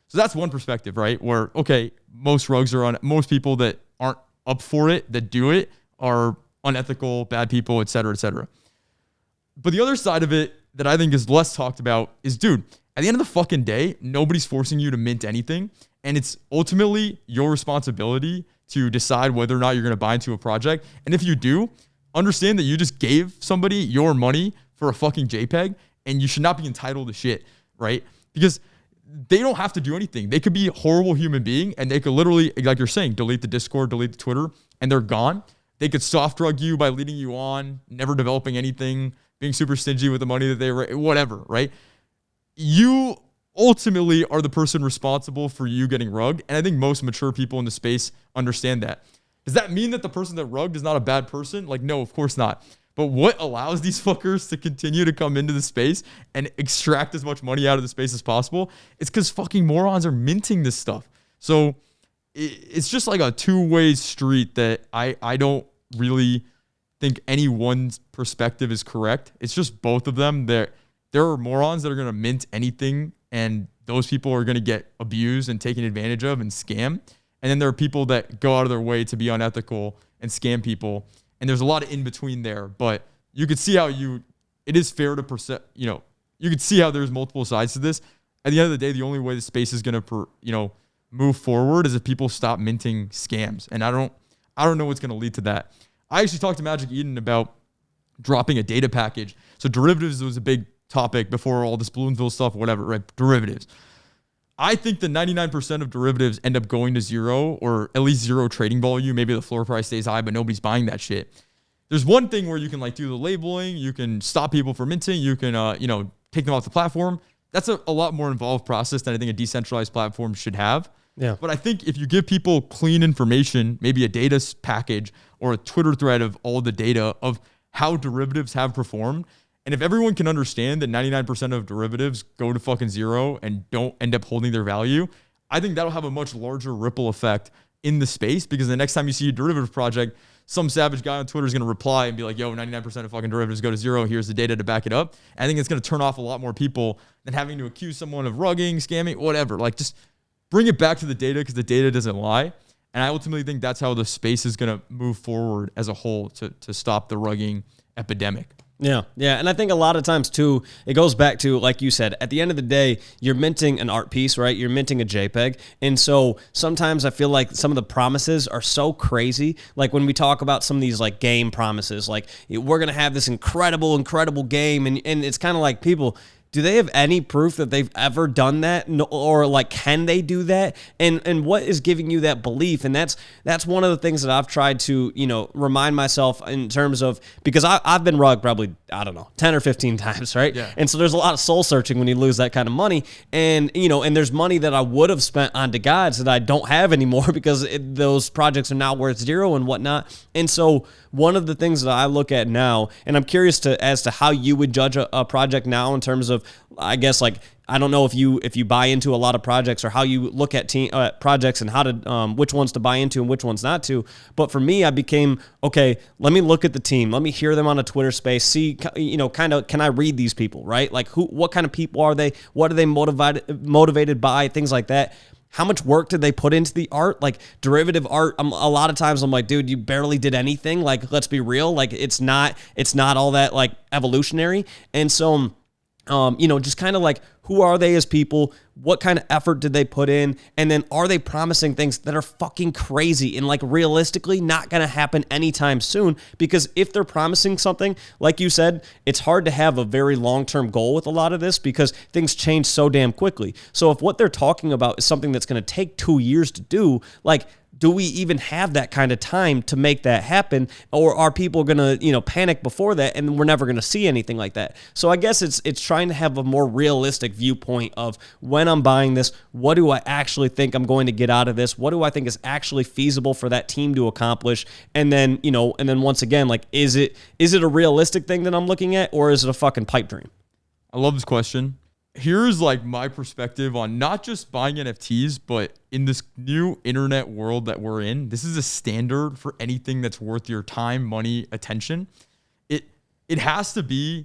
So that's one perspective, right? Where, okay, most rugs are on, most people that aren't up for it, that do it, are unethical, bad people, et cetera, et cetera. But the other side of it that I think is less talked about is, dude, at the end of the fucking day, nobody's forcing you to mint anything. And it's ultimately your responsibility to decide whether or not you're going to buy into a project. And if you do, understand that you just gave somebody your money for a fucking JPEG, and you should not be entitled to shit, right? Because they don't have to do anything. They could be a horrible human being, and they could literally, like you're saying, delete the Discord, delete the Twitter, and they're gone. They could soft drug you by leading you on, never developing anything, being super stingy with the money that they whatever, right? You ultimately are the person responsible for you getting rugged, and I think most mature people in the space understand that. Does that mean that the person that rugged is not a bad person? Like, no, of course not. But what allows these fuckers to continue to come into the space and extract as much money out of the space as possible? It's because fucking morons are minting this stuff. So it's just like a two-way street that I don't really think any one perspective is correct. It's just both of them. There are morons that are going to mint anything, and those people are going to get abused and taken advantage of and scam. And then there are people that go out of their way to be unethical and scam people. And there's a lot of in between there, but you could see how it is fair to you could see how there's multiple sides to this. At the end of the day, the only way the space is going to, move forward is if people stop minting scams. And I don't know what's going to lead to that. I actually talked to Magic Eden about dropping a data package. So derivatives was a big topic before all this Bloomsville stuff, whatever, right? Derivatives. I think the 99% of derivatives end up going to zero, or at least zero trading volume. Maybe the floor price stays high, but nobody's buying that shit. There's one thing where you can do the labeling, you can stop people from minting, you can take them off the platform. That's a lot more involved process than I think a decentralized platform should have. Yeah. But I think if you give people clean information, maybe a data package or a Twitter thread of all the data of how derivatives have performed, and if everyone can understand that 99% of derivatives go to fucking zero and don't end up holding their value, I think that'll have a much larger ripple effect in the space, because the next time you see a derivative project, some savage guy on Twitter is going to reply and be like, yo, 99% of fucking derivatives go to zero. Here's the data to back it up. And I think it's going to turn off a lot more people than having to accuse someone of rugging, scamming, whatever. Just bring it back to the data, because the data doesn't lie. And I ultimately think that's how the space is going to move forward as a whole to stop the rugging epidemic. Yeah. And I think a lot of times too, it goes back to, like you said, at the end of the day, you're minting an art piece, right? You're minting a JPEG. And so sometimes I feel like some of the promises are so crazy. Like when we talk about some of these game promises, we're going to have this incredible game. And it's kind of like, people, do they have any proof that they've ever done that? No, or can they do that? And what is giving you that belief? And that's one of the things that I've tried to, remind myself in terms of, because I've been rugged probably, 10 or 15 times, right? Yeah. And so there's a lot of soul searching when you lose that kind of money. And, and there's money that I would have spent on DeGods that I don't have anymore because those projects are now worth zero and whatnot. And so one of the things that I look at now, and I'm curious as to how you would judge a project now in terms of, I guess, I don't know if you buy into a lot of projects or how you look at projects and how to which ones to buy into and which ones not to. But for me, I became, okay, let me look at the team. Let me hear them on a Twitter space. See, kind of, can I read these people, right? What kind of people are they? What are they motivated by? Things like that. How much work did they put into the art? Derivative art, a lot of times I'm like, dude, you barely did anything. Let's be real. It's not all that evolutionary. And so, just kind of who are they as people? What kind of effort did they put in? And then are they promising things that are fucking crazy and realistically not going to happen anytime soon? Because if they're promising something, like you said, it's hard to have a very long-term goal with a lot of this because things change so damn quickly. So if what they're talking about is something that's going to take 2 years to do, do we even have that kind of time to make that happen? Or are people going to, panic before that and we're never going to see anything like that? So I guess it's trying to have a more realistic viewpoint of when I'm buying this, what do I actually think I'm going to get out of this? What do I think is actually feasible for that team to accomplish? And then, once again, is it a realistic thing that I'm looking at, or is it a fucking pipe dream? I love this question. Here's my perspective on not just buying NFTs, but in this new internet world that we're in. This is a standard for anything that's worth your time, money, attention. It has to be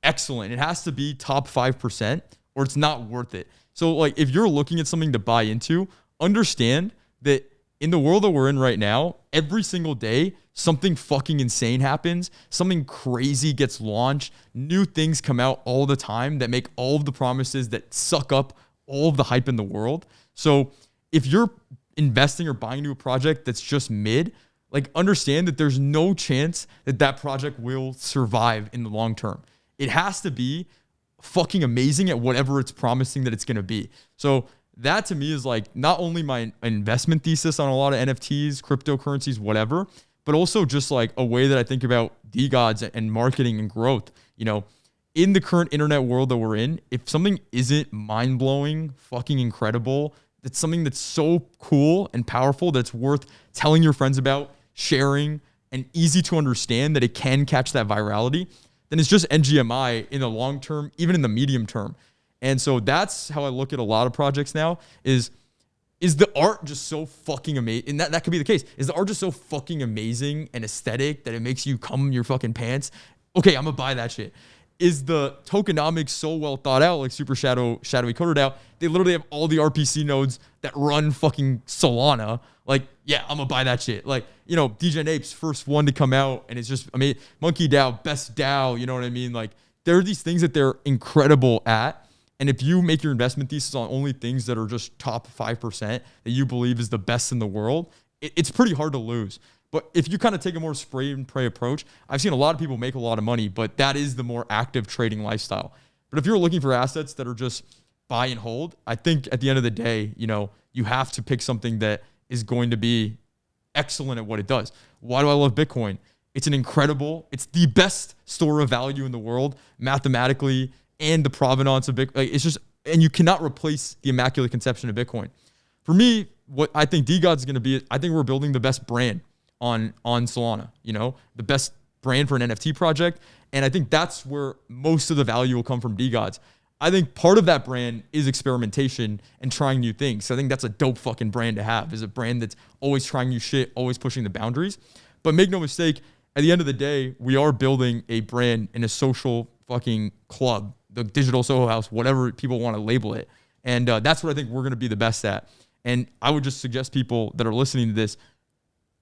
excellent. It has to be top 5%, or it's not worth it. So if you're looking at something to buy into, understand that in the world that we're in right now, every single day, something fucking insane happens. Something crazy gets launched. New things come out all the time that make all of the promises that suck up all of the hype in the world. So if you're investing or buying into a project that's just mid, understand that there's no chance that that project will survive in the long term. It has to be fucking amazing at whatever it's promising that it's going to be. So that to me is not only my investment thesis on a lot of NFTs, cryptocurrencies, whatever, but also just a way that I think about DeGods and marketing and growth. In the current internet world that we're in, if something isn't mind-blowing, fucking incredible, that's something that's so cool and powerful that it's worth telling your friends about, sharing, and easy to understand that it can catch that virality, then it's just NGMI in the long term, even in the medium term. And so that's how I look at a lot of projects now is is the art just so fucking amazing? And that could be the case. Is the art just so fucking amazing and aesthetic that it makes you cum your fucking pants? Okay, I'm gonna buy that shit. Is the tokenomics so well thought out, like Super Shadowy coded out? They literally have all the RPC nodes that run fucking Solana. Like, yeah, I'm gonna buy that shit. Like, you know, DJ Nape's first one to come out, and it's just, I mean, Monkey DAO, best DAO, you know what I mean? Like, there are these things that they're incredible at. And if you make your investment thesis on only things that are just top 5% that you believe is the best in the world, it's pretty hard to lose. But if you kind of take a more spray and pray approach, I've seen a lot of people make a lot of money, but that is the more active trading lifestyle. But if you're looking for assets that are just buy and hold, I think at the end of the day, you know, you have to pick something that is going to be excellent at what it does. Why do I love Bitcoin? It's it's the best store of value in the world, mathematically, and the provenance of Bitcoin. It's just, and you cannot replace the immaculate conception of Bitcoin. For me, what I think DeGods is going to be, I think we're building the best brand on Solana, you know, the best brand for an NFT project. And I think that's where most of the value will come from DeGods. I think part of that brand is experimentation and trying new things. So I think that's a dope fucking brand to have, is a brand that's always trying new shit, always pushing the boundaries. But make no mistake, at the end of the day, we are building a brand in a social fucking club, the digital Soho House, whatever people want to label it. And that's what I think we're going to be the best at. And I would just suggest people that are listening to this,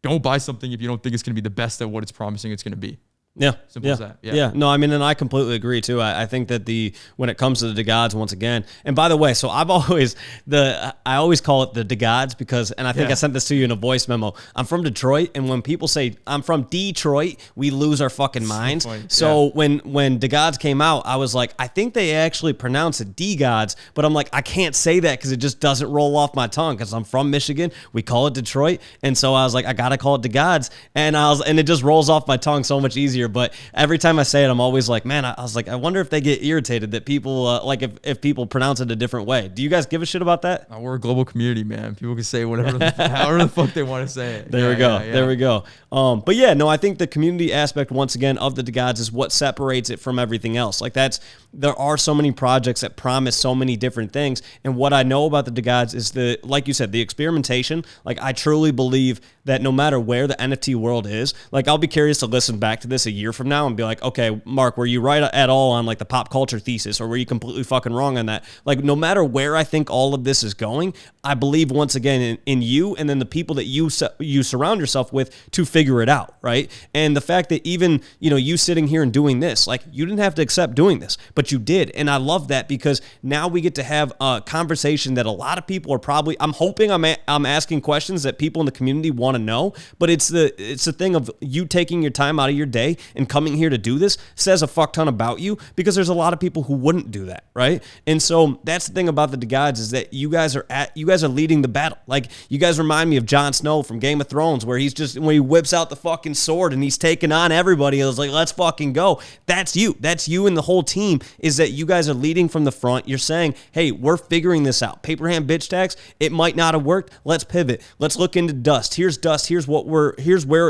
don't buy something if you don't think it's going to be the best at what it's promising it's going to be. Yeah. Simple as that. Yeah. No, I mean, and I completely agree too. I think that when it comes to the DeGods, once again, and by the way, so I always call it the DeGods because, and I think I sent this to you in a voice memo. I'm from Detroit, and when people say I'm from Detroit, we lose our fucking minds. So when DeGods came out, I was like, I think they actually pronounce it DeGods, but I'm like, I can't say that because it just doesn't roll off my tongue because I'm from Michigan. We call it Detroit, and so I was like, I gotta call it DeGods, and it just rolls off my tongue so much easier. But every time I say it, I'm always like, man, I was like, I wonder if they get irritated that people, like if people pronounce it a different way. Do you guys give a shit about that? We're a global community, man. People can say whatever, however the fuck they want to say it. There we go. There we go. But yeah, no, I think the community aspect, once again, of the DeGods is what separates it from everything else. Like there are so many projects that promise so many different things. And what I know about the DeGods is like you said, the experimentation. Like I truly believe that no matter where the NFT world is, like I'll be curious to listen back to this a year from now and be like, okay, Mark, were you right at all on like the pop culture thesis, or were you completely fucking wrong on that? Like no matter where I think all of this is going, I believe once again in you and then the people that you surround yourself with to figure it out, right? And the fact that even, you know, you sitting here and doing this, like you didn't have to accept doing this, but you did. And I love that because now we get to have a conversation that a lot of people are probably, I'm hoping I'm asking questions that people in the community want to know, but it's the thing of you taking your time out of your day and coming here to do this says a fuck ton about you, because there's a lot of people who wouldn't do that, right? And so that's the thing about the DeGods is that you guys are leading the battle. Like you guys remind me of Jon Snow from Game of Thrones, where when he whips out the fucking sword and he's taking on everybody. It was like, let's fucking go. That's you and the whole team, is that you guys are leading from the front. You're saying, hey, we're figuring this out. Paper hand bitch tax, it might not have worked. Let's pivot. Let's look into dust. Here's dust. Here's where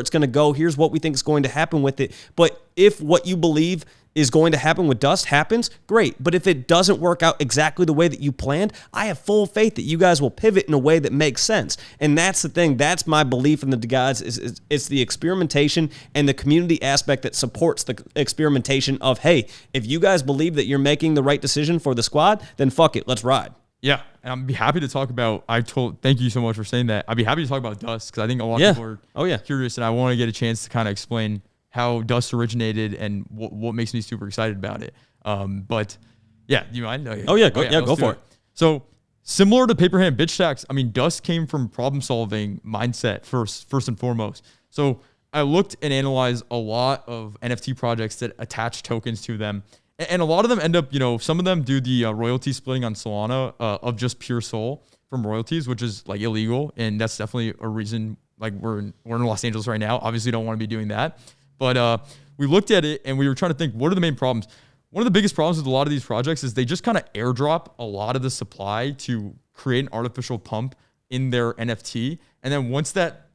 it's going to go. Here's what we think is going to happen with it. But if what you believe is going to happen with dust happens, great. But if it doesn't work out exactly the way that you planned, I have full faith that you guys will pivot in a way that makes sense. And that's the thing. That's my belief in the DeGods is it's the experimentation and the community aspect that supports the experimentation of, hey, if you guys believe that you're making the right decision for the squad, then fuck it, let's ride. Yeah, and I'd be happy to talk about, thank you so much for saying that. I'd be happy to talk about dust because I think a lot of people are curious, and I want to get a chance to kind of explain how dust originated and what makes me super excited about it. But yeah, do you mind? Go for it. So similar to paper hand bitch tax, I mean, dust came from problem solving mindset first and foremost. So I looked and analyzed a lot of NFT projects that attach tokens to them. And a lot of them end up, you know, some of them do the royalty splitting on Solana of just pure SOL from royalties, which is like illegal. And that's definitely a reason, like we're in Los Angeles right now. Obviously don't want to be doing that. But we looked at it and we were trying to think, what are the main problems? One of the biggest problems with a lot of these projects is they just kind of airdrop a lot of the supply to create an artificial pump in their NFT. And then once that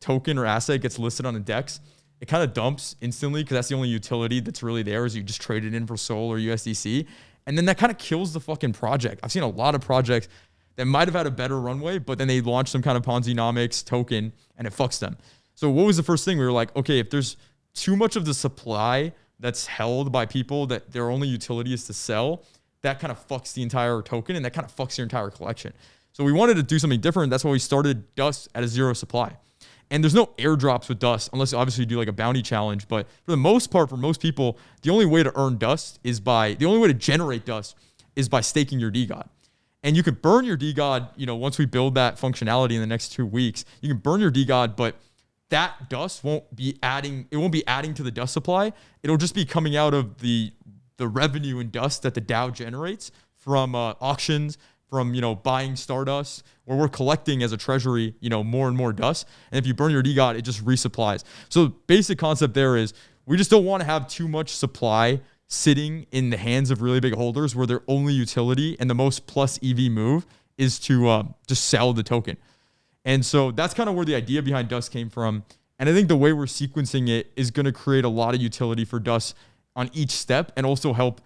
token or asset gets listed on the DEX, it kind of dumps instantly because that's the only utility that's really there is you just trade it in for SOL or USDC. And then that kind of kills the fucking project. I've seen a lot of projects that might have had a better runway, but then they launched some kind of Ponzi-nomics token and it fucks them. So what was the first thing? We were like, okay, if there's too much of the supply that's held by people that their only utility is to sell, that kind of fucks the entire token and that kind of fucks your entire collection. So we wanted to do something different. That's why we started Dust at a 0 supply. And there's no airdrops with Dust unless obviously you do like a bounty challenge. But for the most part, for most people, the only way to earn Dust is the only way to generate Dust is by staking your DeGod. And you could burn your DeGod, once we build that functionality in the next 2 weeks, you can burn your DeGod, but that Dust won't be adding to the Dust supply. It'll just be coming out of the revenue in Dust that the DAO generates from auctions, from buying Stardust, where we're collecting as a treasury, more and more Dust. And if you burn your DeGod, it just resupplies. So basic concept there is we just don't want to have too much supply sitting in the hands of really big holders where their only utility and the most plus EV move is to just sell the token. And so that's kind of where the idea behind Dust came from. And I think the way we're sequencing it is going to create a lot of utility for Dust on each step and also help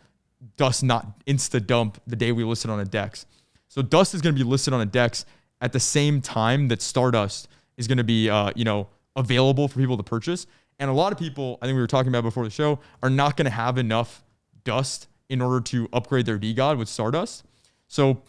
Dust not insta dump the day we list it on a DEX. So Dust is going to be listed on a DEX at the same time that Stardust is going to be, available for people to purchase. And a lot of people, I think we were talking about before the show, are not going to have enough Dust in order to upgrade their DeGod with Stardust. So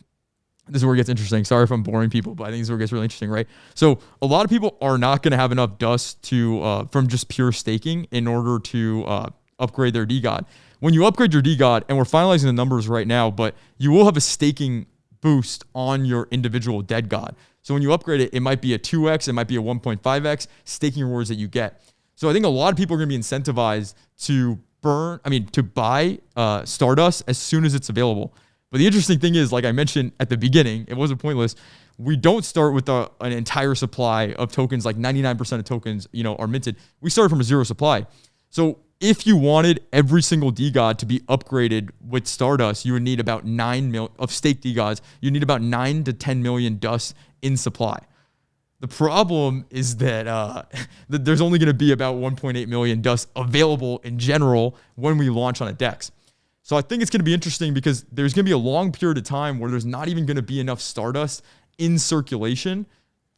this is where it gets interesting. Sorry if I'm boring people, but I think this is where it gets really interesting, right? So a lot of people are not going to have enough Dust from just pure staking in order to upgrade their DeGod. When you upgrade your DeGod, and we're finalizing the numbers right now, but you will have a staking boost on your individual DeGod. So when you upgrade it, it might be a 2x, it might be a 1.5x staking rewards that you get. So I think a lot of people are going to be incentivized to buy Stardust as soon as it's available. But the interesting thing is, like I mentioned at the beginning, it wasn't pointless. We don't start with an entire supply of tokens, like 99% of tokens, are minted. We started from a 0 supply. So if you wanted every single DeGod to be upgraded with Stardust, you would need about 9 million of staked DeGods. You need about 9 to 10 million Dust in supply. The problem is that there's only going to be about 1.8 million Dust available in general when we launch on a DEX. So I think it's going to be interesting because there's going to be a long period of time where there's not even going to be enough Stardust in circulation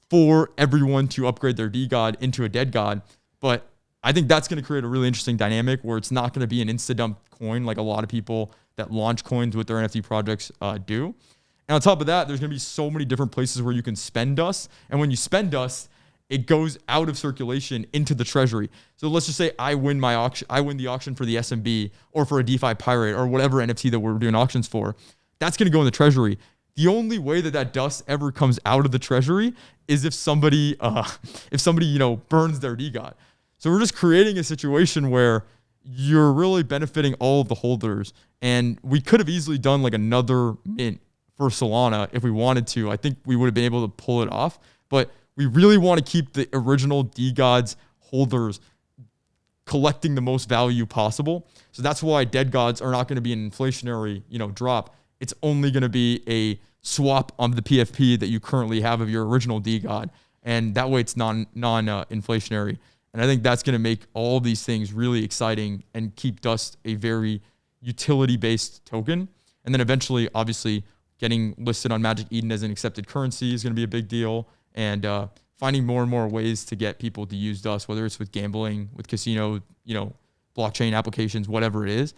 for everyone to upgrade their DeGod into a DeGod. But I think that's going to create a really interesting dynamic where it's not going to be an insta-dump coin like a lot of people that launch coins with their NFT projects do. And on top of that, there's going to be so many different places where you can spend Dust. And when you spend Dust, it goes out of circulation into the treasury. So let's just say I win the auction for the SMB or for a DeFi Pirate or whatever NFT that we're doing auctions for. That's going to go in the treasury. The only way that Dust ever comes out of the treasury is if somebody burns their DeGod. So we're just creating a situation where you're really benefiting all of the holders. And we could have easily done like another mint for Solana if we wanted to. I think we would have been able to pull it off. But we really want to keep the original DeGods holders collecting the most value possible. So that's why DeGods are not going to be an inflationary, drop. It's only going to be a swap on the PFP that you currently have of your original DeGod. And that way it's non-inflationary. And I think that's going to make all of these things really exciting and keep Dust a very utility-based token. And then eventually, obviously, getting listed on Magic Eden as an accepted currency is going to be a big deal. And finding more and more ways to get people to use Dust, whether it's with gambling, with casino, blockchain applications, whatever it is.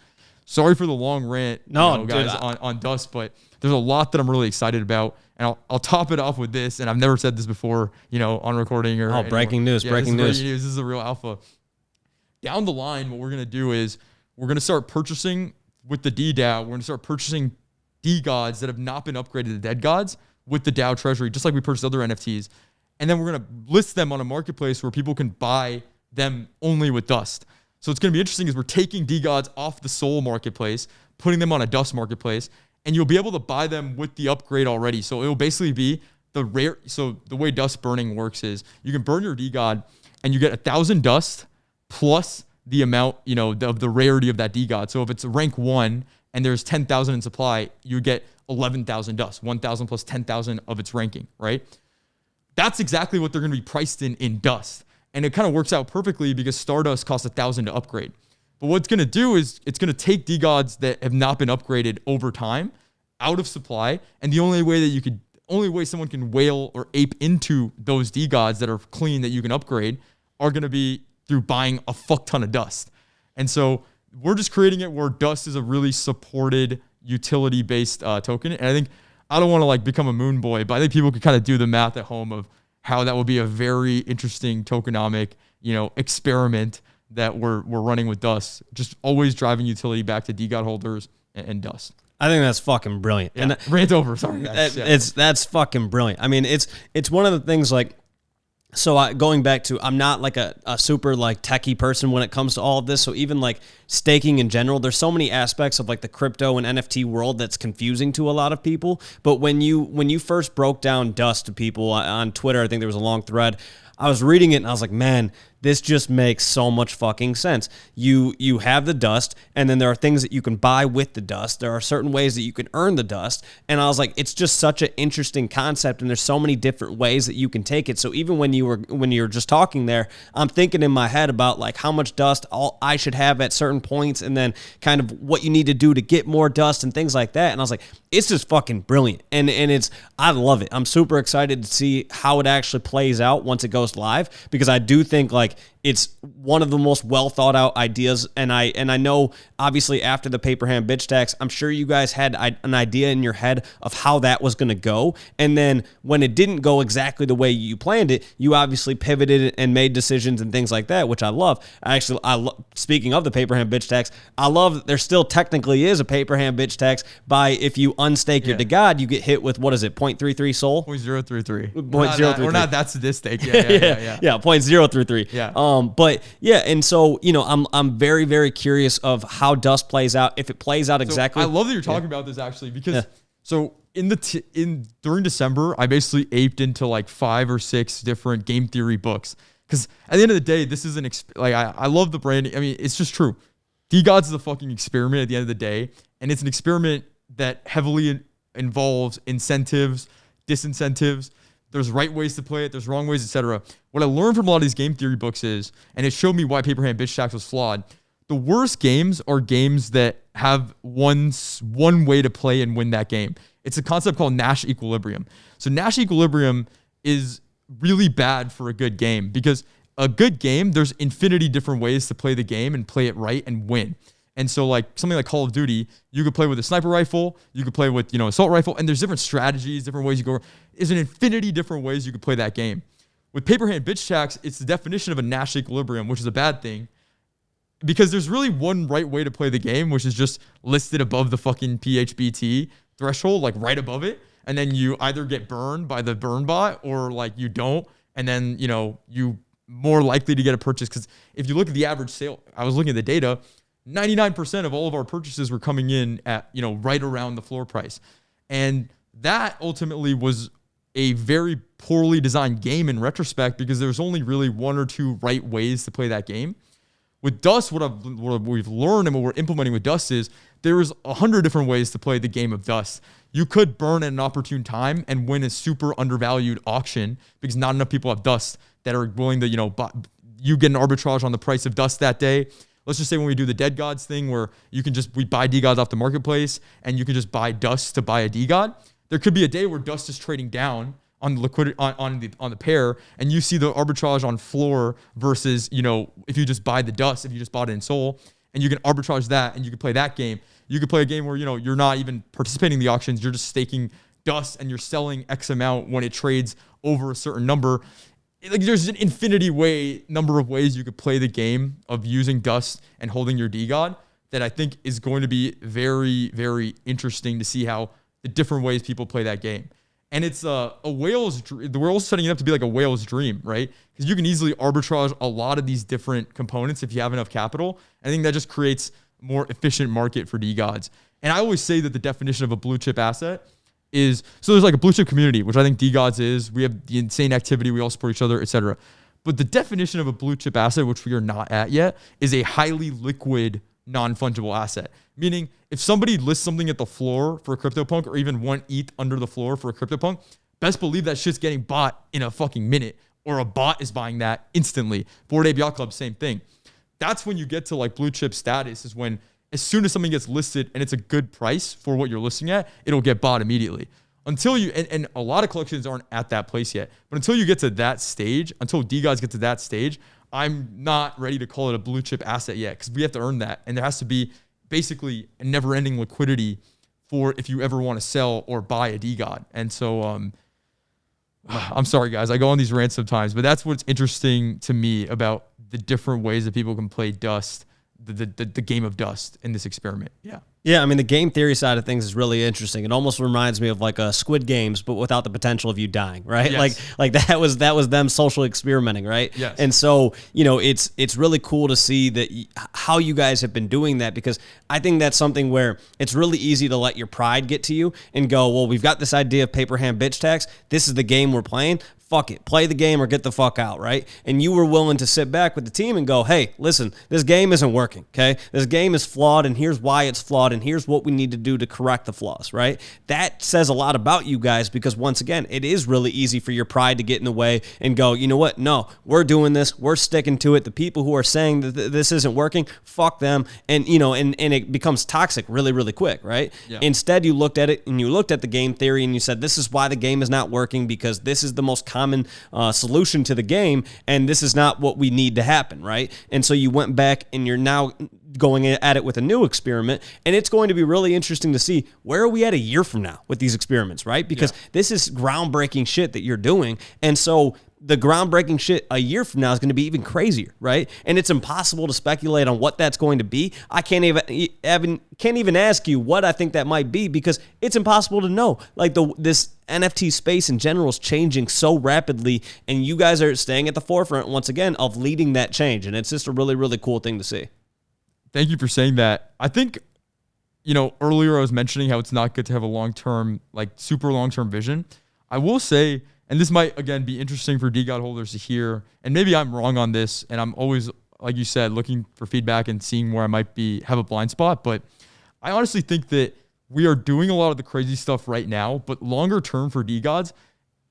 Sorry for the long rant, guys, on Dust, but there's a lot that I'm really excited about. And I'll top it off with this. And I've never said this before, on recording or breaking news. Breaking news. This is a real alpha. Down the line, what we're going to do is we're going to start purchasing with the DDAO. We're going to start purchasing DeGods that have not been upgraded to DeGods with the DAO treasury, just like we purchased other NFTs. And then we're going to list them on a marketplace where people can buy them only with Dust. So it's going to be interesting is we're taking DeGods off the Sol marketplace, putting them on a Dust marketplace, and you'll be able to buy them with the upgrade already. So it will basically be so the way Dust burning works is you can burn your DeGod and you get 1,000 Dust plus the amount, of the rarity of that DeGod. So if it's rank 1 and there's 10,000 in supply, you get 11,000 Dust, 1,000 plus 10,000 of its ranking, right? That's exactly what they're going to be priced in Dust. And it kind of works out perfectly because Stardust costs 1,000 to upgrade. But what it's going to do is it's going to take DeGods that have not been upgraded over time out of supply. And the only way that you could only way someone can whale or ape into those DeGods that are clean that you can upgrade are going to be through buying a fuck ton of dust. And so we're just creating it where dust is a really supported utility-based token. And I think, I don't want to like become a moon boy, but I think people could kind of do the math at home of how that would be a very interesting tokenomic, experiment that we're running with dust. Just always driving utility back to DeGod holders and dust. I think that's fucking brilliant. Yeah. And rant over. Sorry. That's fucking brilliant. I mean, it's one of the things like, so going back to, I'm not like a super like techie person when it comes to all of this. So even like staking in general, there's so many aspects of like the crypto and NFT world that's confusing to a lot of people. But when you first broke down dust to people on Twitter, I think there was a long thread. I was reading it and I was like, man, this just makes so much fucking sense. You have the dust, and then there are things that you can buy with the dust. There are certain ways that you can earn the dust. And I was like, it's just such an interesting concept, and there's so many different ways that you can take it. So even when you were just talking there, I'm thinking in my head about like how much dust I should have at certain points, and then kind of what you need to do to get more dust and things like that. And I was like, it's just fucking brilliant. And I love it. I'm super excited to see how it actually plays out once it goes live, because I do think like it's one of the most well thought out ideas. And I know obviously after the paper hand bitch tax, I'm sure you guys had an idea in your head of how that was going to go. And then when it didn't go exactly the way you planned it, you obviously pivoted and made decisions and things like that, which I love. Speaking of the paper hand bitch tax, I love that there still technically is a paper hand bitch tax by if you unstake your DeGod, you get hit with, what is it, 0.33 SOL? 0.033. 0.033. We're not that sadistic. Yeah. 0.033. Yeah. But yeah, and so I'm very, very curious of how dust plays out, if it plays out exactly. I love that you're talking about this actually, because so during December, I basically aped into like 5 or 6 different game theory books, because at the end of the day, this is I love the branding. I mean, it's just true. DeGods is a fucking experiment at the end of the day, and it's an experiment that heavily involves incentives, disincentives. There's right ways to play it, there's wrong ways, etc. What I learned from a lot of these game theory books is, and it showed me why Paper Hand Bitch Tax was flawed, the worst games are games that have one way to play and win that game. It's a concept called Nash equilibrium. So Nash equilibrium is really bad for a good game, because a good game, there's infinity different ways to play the game and play it right and win. And so like something like Call of Duty, you could play with a sniper rifle, you could play with, assault rifle, and there's different strategies, different ways you go. There's an infinity different ways you could play that game. With Paper Hand Bitch Tax, it's the definition of a Nash equilibrium, which is a bad thing, because there's really one right way to play the game, which is just listed above the fucking PHBT threshold, like right above it. And then you either get burned by the burn bot, or like you don't. And then, you more likely to get a purchase. Because if you look at the average sale, I was looking at the data, 99% of all of our purchases were coming in at, right around the floor price. And that ultimately was a very poorly designed game in retrospect, because there's only really 1 or 2 right ways to play that game. With Dust, what we've learned and what we're implementing with Dust is there is 100 different ways to play the game of Dust. You could burn at an opportune time and win a super undervalued auction, because not enough people have Dust that are willing to, you get an arbitrage on the price of Dust that day. Let's just say when we do the DeGods thing, where we buy DeGods off the marketplace and you can just buy dust to buy a DeGod. There could be a day where dust is trading down on the liquidity on the pair, and you see the arbitrage on floor versus, if you just buy the dust, if you just bought it in Sol, and you can arbitrage that and you can play that game. You could play a game where, you're not even participating in the auctions, you're just staking dust and you're selling X amount when it trades over a certain number. Like, there's an infinity number of ways you could play the game of using dust and holding your DeGod that I think is going to be very, very interesting to see how the different ways people play that game. And it's the whale's setting it up to be like a whale's dream, right? Because you can easily arbitrage a lot of these different components if you have enough capital. I think that just creates a more efficient market for DeGods. And I always say that the definition of a blue chip asset is, so there's like a blue chip community, which I think DeGods is. We have the insane activity, we all support each other, etc. But the definition of a blue chip asset, which we are not at yet, is a highly liquid, non-fungible asset. Meaning, if somebody lists something at the floor for a CryptoPunk, or even 1 ETH under the floor for a CryptoPunk, best believe that shit's getting bought in a fucking minute, or a bot is buying that instantly. Bored Ape Yacht Club, same thing. That's when you get to like blue chip status, is when as soon as something gets listed and it's a good price for what you're listing at, it'll get bought immediately. until you, and a lot of collections aren't at that place yet, but until you get to that stage, until DeGods get to that stage, I'm not ready to call it a blue chip asset yet, because we have to earn that. And there has to be basically a never ending liquidity for if you ever want to sell or buy a DeGod. And so, I'm sorry guys, I go on these rants sometimes, but that's what's interesting to me about the different ways that people can play Dust, the game of Dust in this experiment. Yeah. Yeah, I mean, the game theory side of things is really interesting. It almost reminds me of like a Squid Games, but without the potential of you dying, right? Yes. Like that was them social experimenting, right? Yes. And so, you know, it's really cool to see that how you guys have been doing that, because I think that's something where it's really easy to let your pride get to you and go, well, we've got this idea of paper hand bitch tax. This is the game we're playing. Fuck it, play the game or get the fuck out, right? And you were willing to sit back with the team and go, hey, listen, this game isn't working, okay? This game is flawed, and here's why it's flawed, and here's what we need to do to correct the flaws, right? That says a lot about you guys, because once again, it is really easy for your pride to get in the way and go, you know what? No, we're doing this. We're sticking to it. The people who are saying that this isn't working, fuck them. And, you know, and it becomes toxic really, really quick, right? Yeah. Instead, you looked at it and you looked at the game theory and you said, this is why the game is not working, because this is the most common solution to the game, and this is not what we need to happen, right? And so you went back and you're now going at it with a new experiment, and it's going to be really interesting to see where are we at a year from now with these experiments, right? Because this is groundbreaking shit that you're doing, and so the groundbreaking shit a year from now is going to be even crazier, right? And it's impossible to speculate on what that's going to be. I can't even ask you what I think that might be, because it's impossible to know. Like this NFT space in general is changing so rapidly, and you guys are staying at the forefront once again of leading that change, and it's just a really, really cool thing to see. Thank you for saying that. I think, you know, earlier I was mentioning how it's not good to have a long-term, like super long-term vision. I will say, and this might, again, be interesting for DeGod holders to hear, and maybe I'm wrong on this, and I'm always, like you said, looking for feedback and seeing where I might have a blind spot, but I honestly think that we are doing a lot of the crazy stuff right now, but longer term for DeGods,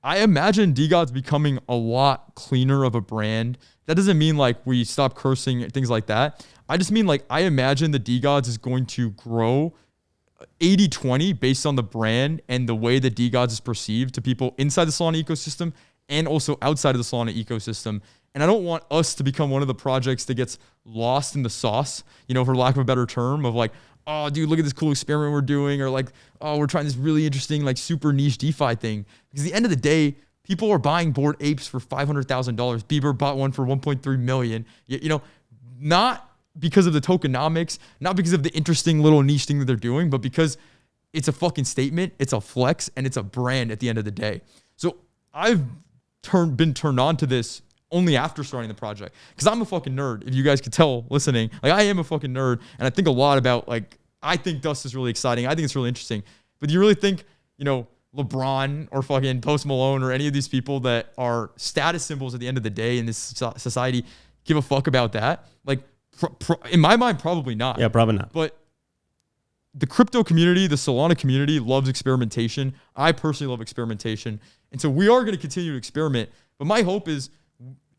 I imagine DeGods becoming a lot cleaner of a brand. That doesn't mean like we stop cursing, things like that. I just mean like I imagine the DeGods is going to grow 80-20 based on the brand and the way that DeGods is perceived to people inside the Solana ecosystem and also outside of the Solana ecosystem. And I don't want us to become one of the projects that gets lost in the sauce, you know, for lack of a better term, of like, oh, dude, look at this cool experiment we're doing, or like, oh, we're trying this really interesting, like super niche DeFi thing. Because at the end of the day, people are buying Bored Apes for $500,000. Bieber bought one for 1.3 million. You know, not because of the tokenomics, not because of the interesting little niche thing that they're doing, but because it's a fucking statement, it's a flex, and it's a brand at the end of the day. So I've been turned on to this only after starting the project, because I'm a fucking nerd. If you guys could tell listening, like I am a fucking nerd, and I think a lot about, like, I think Dust is really exciting. I think it's really interesting. But do you really think, you know, LeBron or fucking Post Malone or any of these people that are status symbols at the end of the day in this society give a fuck about that? Like, in my mind, probably not. Yeah, probably not. But the crypto community, the Solana community loves experimentation. I personally love experimentation. And so we are going to continue to experiment. But my hope is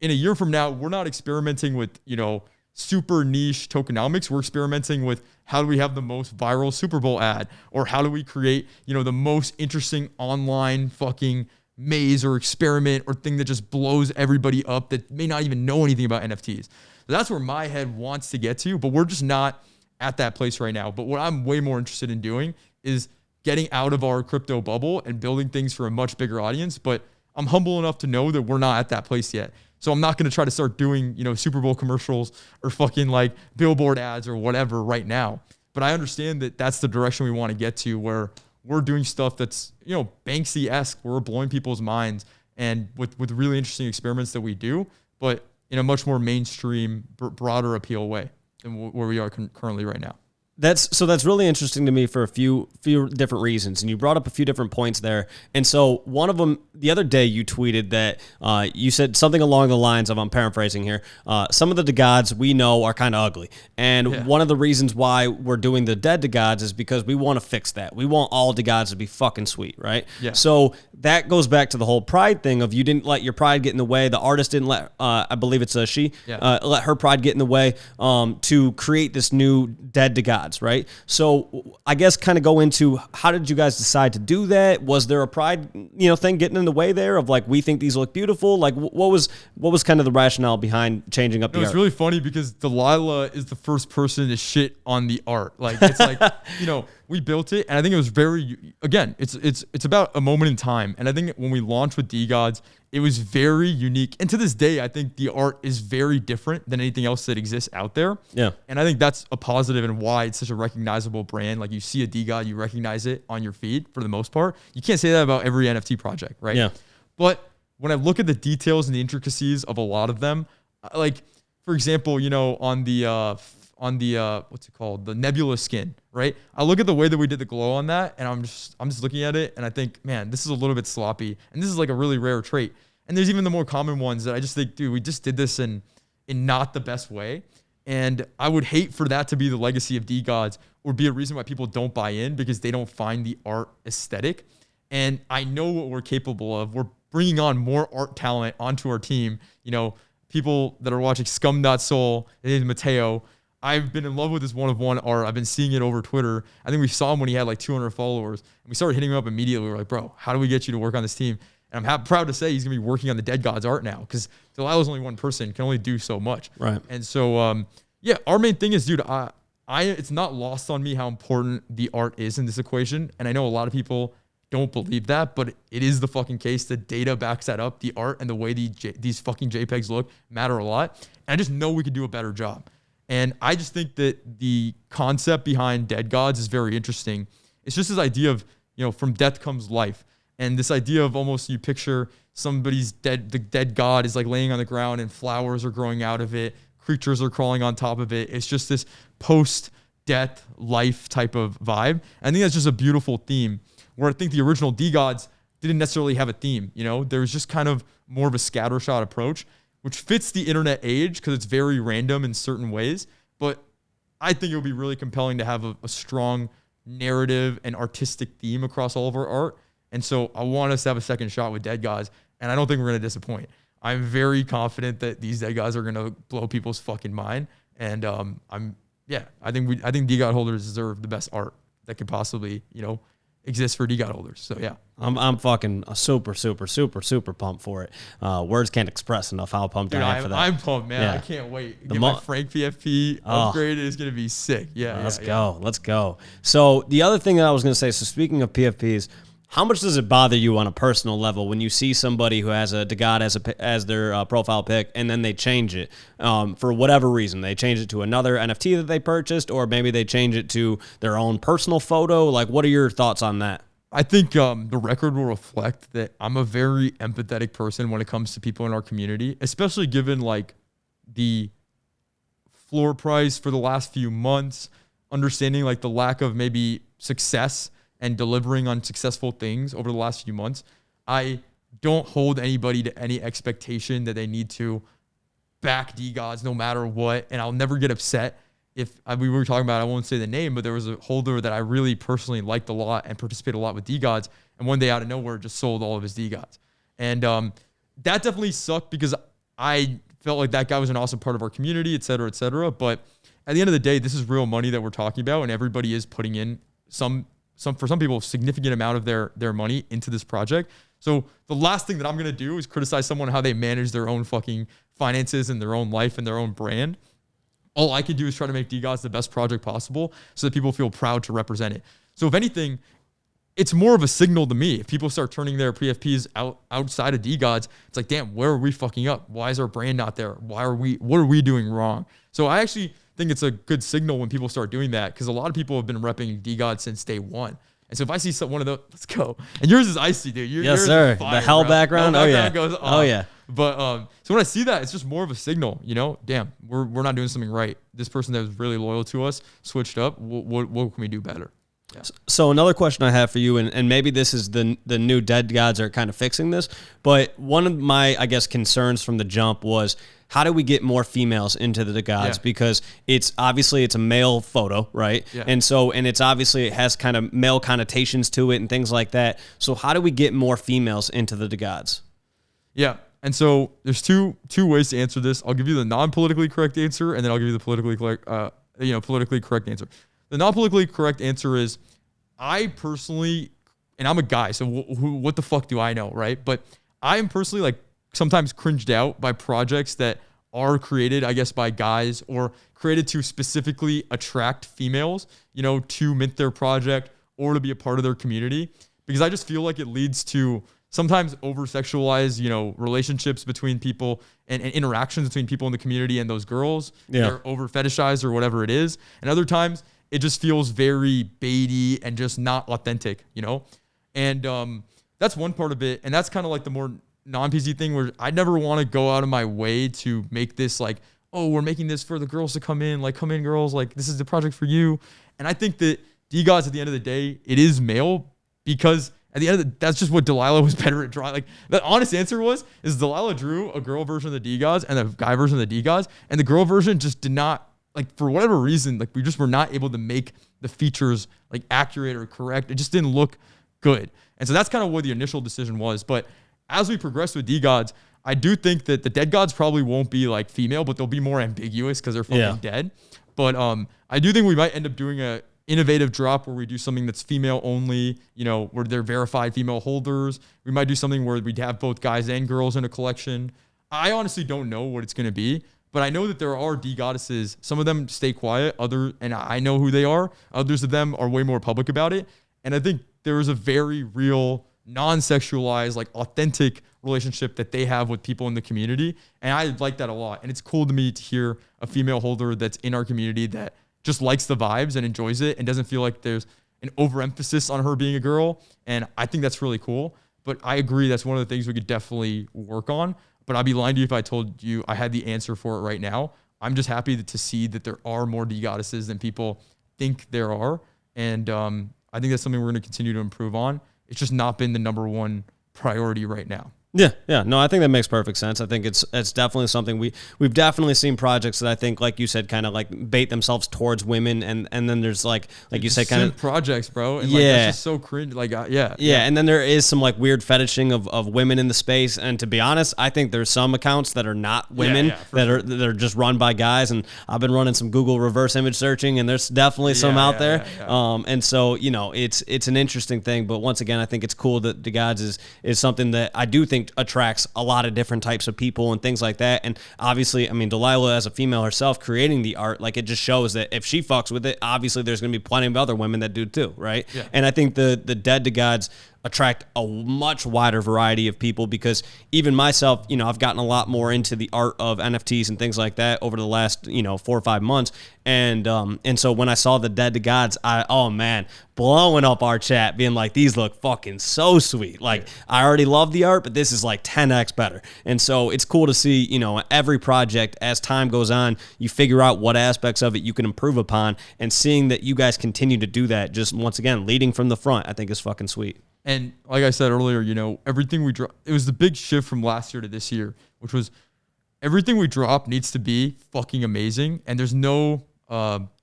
in a year from now, we're not experimenting with, you know, super niche tokenomics. We're experimenting with how do we have the most viral Super Bowl ad, or how do we create, you know, the most interesting online fucking maze or experiment or thing that just blows everybody up that may not even know anything about NFTs. So that's where my head wants to get to, but we're just not at that place right now. But what I'm way more interested in doing is getting out of our crypto bubble and building things for a much bigger audience. But I'm humble enough to know that we're not at that place yet. So I'm not going to try to start doing, you know, Super Bowl commercials or fucking like billboard ads or whatever right now. But I understand that that's the direction we want to get to, where we're doing stuff that's, you know, Banksy-esque, where we're blowing people's minds and with really interesting experiments that we do, but in a much more mainstream, broader appeal way than where we are currently right now. That's really interesting to me for a few different reasons, and you brought up a few different points there. And so one of them, the other day, you tweeted that you said something along the lines of, I'm paraphrasing here, some of the DeGods we know are kind of ugly, and one of the reasons why we're doing the dead DeGods is because we want to fix that. We want all DeGods to be fucking sweet, right? Yeah. So that goes back to the whole pride thing of you didn't let your pride get in the way. The artist didn't let, I believe it's she, let her pride get in the way to create this new dead DeGod. DeGods, right? So I guess kind of go into how did you guys decide to do that? Was there a pride, thing getting in the way there of like, we think these look beautiful? Like what was kind of the rationale behind changing up the art? It's really funny because Delilah is the first person to shit on the art. Like it's like, we built it, and I think it was again, it's about a moment in time. And I think when we launched with DeGods, it was very unique. And to this day, I think the art is very different than anything else that exists out there. Yeah. And I think that's a positive and why it's such a recognizable brand. Like you see a DeGod, you recognize it on your feed for the most part. You can't say that about every NFT project, right? Yeah. But when I look at the details and the intricacies of a lot of them, like for example, on the what's it called, the nebula skin, right? I look at the way that we did the glow on that, and I'm just looking at it, and I think, man, this is a little bit sloppy, and this is like a really rare trait. And there's even the more common ones that I just think, dude, we just did this in not the best way. And I would hate for that to be the legacy of DeGods or be a reason why people don't buy in because they don't find the art aesthetic. And I know what we're capable of. We're bringing on more art talent onto our team. People that are watching Scum.Soul, his name is Mateo. I've been in love with this one-of-one art. I've been seeing it over Twitter. I think we saw him when he had like 200 followers. And we started hitting him up immediately. We were like, bro, how do we get you to work on this team? And I'm proud to say he's going to be working on the DeGods art now because Delilah's only one person, can only do so much. Right. And so, our main thing is, dude, it's not lost on me how important the art is in this equation. And I know a lot of people don't believe that, but it is the fucking case. The data backs that up. The art and the way these fucking JPEGs look matter a lot. And I just know we could do a better job. And I just think that the concept behind DeGods is very interesting. It's just this idea of, from death comes life. And this idea of almost you picture somebody's the dead god is like laying on the ground and flowers are growing out of it. Creatures are crawling on top of it. It's just this post-death life type of vibe. I think that's just a beautiful theme where I think the original DeGods didn't necessarily have a theme. There was just kind of more of a scattershot approach, which fits the internet age because it's very random in certain ways. But I think it would be really compelling to have a strong narrative and artistic theme across all of our art. And so I want us to have a second shot with DeGods, and I don't think we're going to disappoint. I'm very confident that these DeGods are going to blow people's fucking mind. And I think DeGod holders deserve the best art that could possibly, exist for DeGod holders. So yeah. I'm fucking super, super, super, super pumped for it. Words can't express enough how pumped I am for that. I'm pumped, man. Yeah. I can't wait. Get my Frank PFP upgraded is going to be sick. Yeah. Let's go. So the other thing that I was going to say, so speaking of PFPs, how much does it bother you on a personal level when you see somebody who has a DeGod as their profile pic and then they change it for whatever reason? They change it to another NFT that they purchased, or maybe they change it to their own personal photo. Like, what are your thoughts on that? I think the record will reflect that I'm a very empathetic person when it comes to people in our community, especially given like the floor price for the last few months, understanding like the lack of maybe success and delivering on successful things over the last few months. I don't hold anybody to any expectation that they need to back DeGods no matter what. And I'll never get upset if we were talking about, I won't say the name, but there was a holder that I really personally liked a lot and participated a lot with DeGods. And one day out of nowhere just sold all of his DeGods. And that definitely sucked because I felt like that guy was an awesome part of our community, et cetera, et cetera. But at the end of the day, this is real money that we're talking about. And everybody is putting in for some people, a significant amount of their money into this project. So the last thing that I'm going to do is criticize someone how they manage their own fucking finances and their own life and their own brand. All I can do is try to make DeGods the best project possible so that people feel proud to represent it. So if anything, it's more of a signal to me. If people start turning their PFPs outside of DeGods, it's like, damn, where are we fucking up? Why is our brand not there? What are we doing wrong? So I actually think it's a good signal when people start doing that because a lot of people have been repping DeGods since day one. And so if I see one of those, let's go. And yours is icy, dude. Yes, sir. Fire, the hell bro. background. Hell oh background yeah. Goes Oh yeah. But so when I see that, it's just more of a signal. Damn, we're not doing something right. This person that was really loyal to us switched up. What can we do better? Yeah. So another question I have for you, and maybe this is the new DeGods are kind of fixing this, but one of my, I guess, concerns from the jump was how do we get more females into the DeGods? Yeah. Because it's a male photo, right? Yeah. And it's obviously it has kind of male connotations to it and things like that. So how do we get more females into the DeGods? Yeah. And so there's two ways to answer this. I'll give you the non-politically correct answer, and then I'll give you the politically correct answer. the non-politically correct answer is, I personally, and I'm a guy, so what the fuck do I know, right? But I am personally like sometimes cringed out by projects that are created, I guess, by guys or created to specifically attract females, to mint their project or to be a part of their community. Because I just feel like it leads to sometimes over-sexualized, relationships between people and interactions between people in the community and those girls. Yeah. They're over-fetishized or whatever it is. And other times it just feels very baity and just not authentic, And that's one part of it. And that's kind of like the more non-PC thing where I never want to go out of my way to make this like, oh, we're making this for the girls to come in. Like, come in, girls. Like, this is the project for you. And I think that DeGods, at the end of the day, it is male because at the end of that's just what Delilah was better at drawing. Like, the honest answer is Delilah drew a girl version of the DeGods and a guy version of the DeGods. And the girl version just did not, like, for whatever reason, like, we just were not able to make the features, like, accurate or correct. It just didn't look good. And so that's kind of what the initial decision was. But as we progress with DeGods, I do think that the dead gods probably won't be like female, but they'll be more ambiguous because they're fucking dead. But I do think we might end up doing a innovative drop where we do something that's female only, where they're verified female holders. We might do something where we'd have both guys and girls in a collection. I honestly don't know what it's going to be, but I know that there are DeGoddesses. Some of them stay quiet, and I know who they are. Others of them are way more public about it. And I think there is a very real non-sexualized, like authentic relationship that they have with people in the community. And I like that a lot. And it's cool to me to hear a female holder that's in our community that just likes the vibes and enjoys it and doesn't feel like there's an overemphasis on her being a girl. And I think that's really cool. But I agree that's one of the things we could definitely work on. But I'd be lying to you if I told you I had the answer for it right now. I'm just happy to see that there are more DeGoddesses than people think there are. And I think that's something we're going to continue to improve on. It's just not been the number one priority right now. Yeah. No, I think that makes perfect sense. I think it's definitely something we've definitely seen projects that I think, like you said, kind of like bait themselves towards women, and then there's like you said, kind of projects, bro. And that's just so cringe. Yeah. And then there is some like weird fetishing of women in the space. And to be honest, I think there's some accounts that are not women that are just run by guys. And I've been running some Google reverse image searching, and there's definitely some out there. And so it's an interesting thing. But once again, I think it's cool that DeGods is something that I do think attracts a lot of different types of people and things like that. And obviously, I mean, Delilah as a female herself creating the art, like, it just shows that if she fucks with it, obviously there's going to be plenty of other women that do too, right? Yeah. And I think the Dead DeGods attract a much wider variety of people, because even myself, I've gotten a lot more into the art of NFTs and things like that over the last, 4 or 5 months. And so when I saw the Dead DeGods, blowing up our chat, being like, these look fucking so sweet. Like, I already love the art, but this is like 10x better. And so it's cool to see, every project, as time goes on, you figure out what aspects of it you can improve upon, and seeing that you guys continue to do that, just once again, leading from the front, I think is fucking sweet. And like I said earlier, everything we drop, it was the big shift from last year to this year, which was everything we drop needs to be fucking amazing. And there's no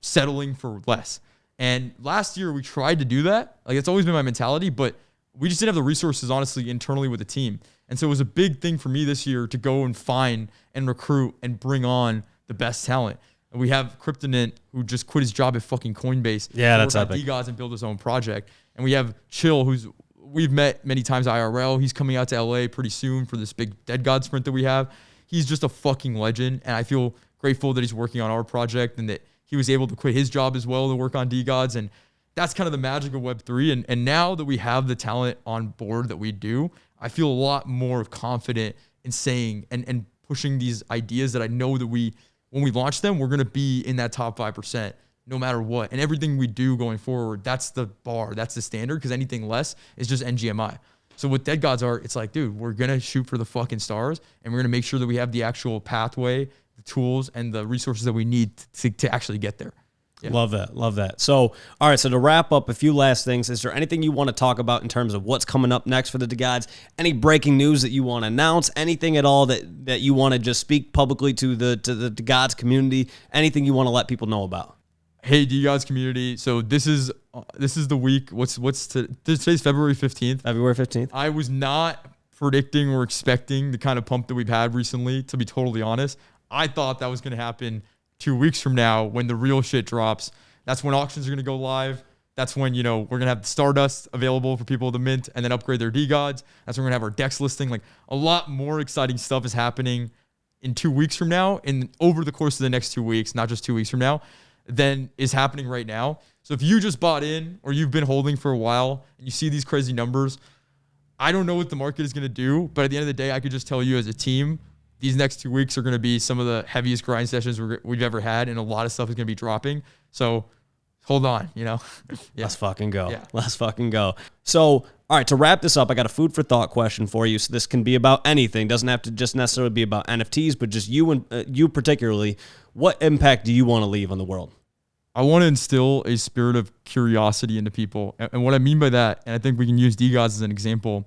settling for less. And last year we tried to do that. Like, it's always been my mentality, but we just didn't have the resources, honestly, internally with the team. And so it was a big thing for me this year to go and find and recruit and bring on the best talent. And we have Kryptonite, who just quit his job at fucking Coinbase. Yeah, that's epic. DeGods and build his own project. And we have Chill, we've met many times IRL. He's coming out to LA pretty soon for this big Dead God sprint that we have. He's just a fucking legend. And I feel grateful that he's working on our project and that he was able to quit his job as well to work on DeGods. And that's kind of the magic of Web3. And now that we have the talent on board that we do, I feel a lot more confident in saying and pushing these ideas that I know that when we launch them, we're going to be in that top 5%. No matter what. And everything we do going forward, that's the bar, that's the standard, because anything less is just NGMI. So with Dead Gods art, it's like, dude, we're going to shoot for the fucking stars, and we're going to make sure that we have the actual pathway, the tools, and the resources that we need to actually get there. Yeah. Love that. So, all right, so to wrap up, a few last things. Is there anything you want to talk about in terms of what's coming up next for the DeGods? Any breaking news that you want to announce? Anything at all that you want to just speak publicly to the DeGods community? Anything you want to let people know about? Hey, DeGods community. So this is the week. Today's February 15th. February 15th. I was not predicting or expecting the kind of pump that we've had recently, to be totally honest. I thought that was going to happen 2 weeks from now when the real shit drops. That's when auctions are going to go live. That's when, you know, we're going to have the Stardust available for people to mint and then upgrade their DeGods. That's when we're going to have our DEX listing. Like, a lot more exciting stuff is happening in 2 weeks from now and over the course of the next 2 weeks, not just 2 weeks from now, than is happening right now. So if you just bought in or you've been holding for a while and you see these crazy numbers, I don't know what the market is going to do, but at the end of the day, I could just tell you as a team, these next 2 weeks are going to be some of the heaviest grind sessions we've ever had, and a lot of stuff is going to be dropping. So hold on, you know. Yeah. Let's fucking go. Yeah. Let's fucking go. So, all right, to wrap this up, I got a food for thought question for you. So this can be about anything. Doesn't have to just necessarily be about NFTs, but just you and you particularly. What impact do you want to leave on the world? I want to instill a spirit of curiosity into people. And what I mean by that, and I think we can use DeGods as an example,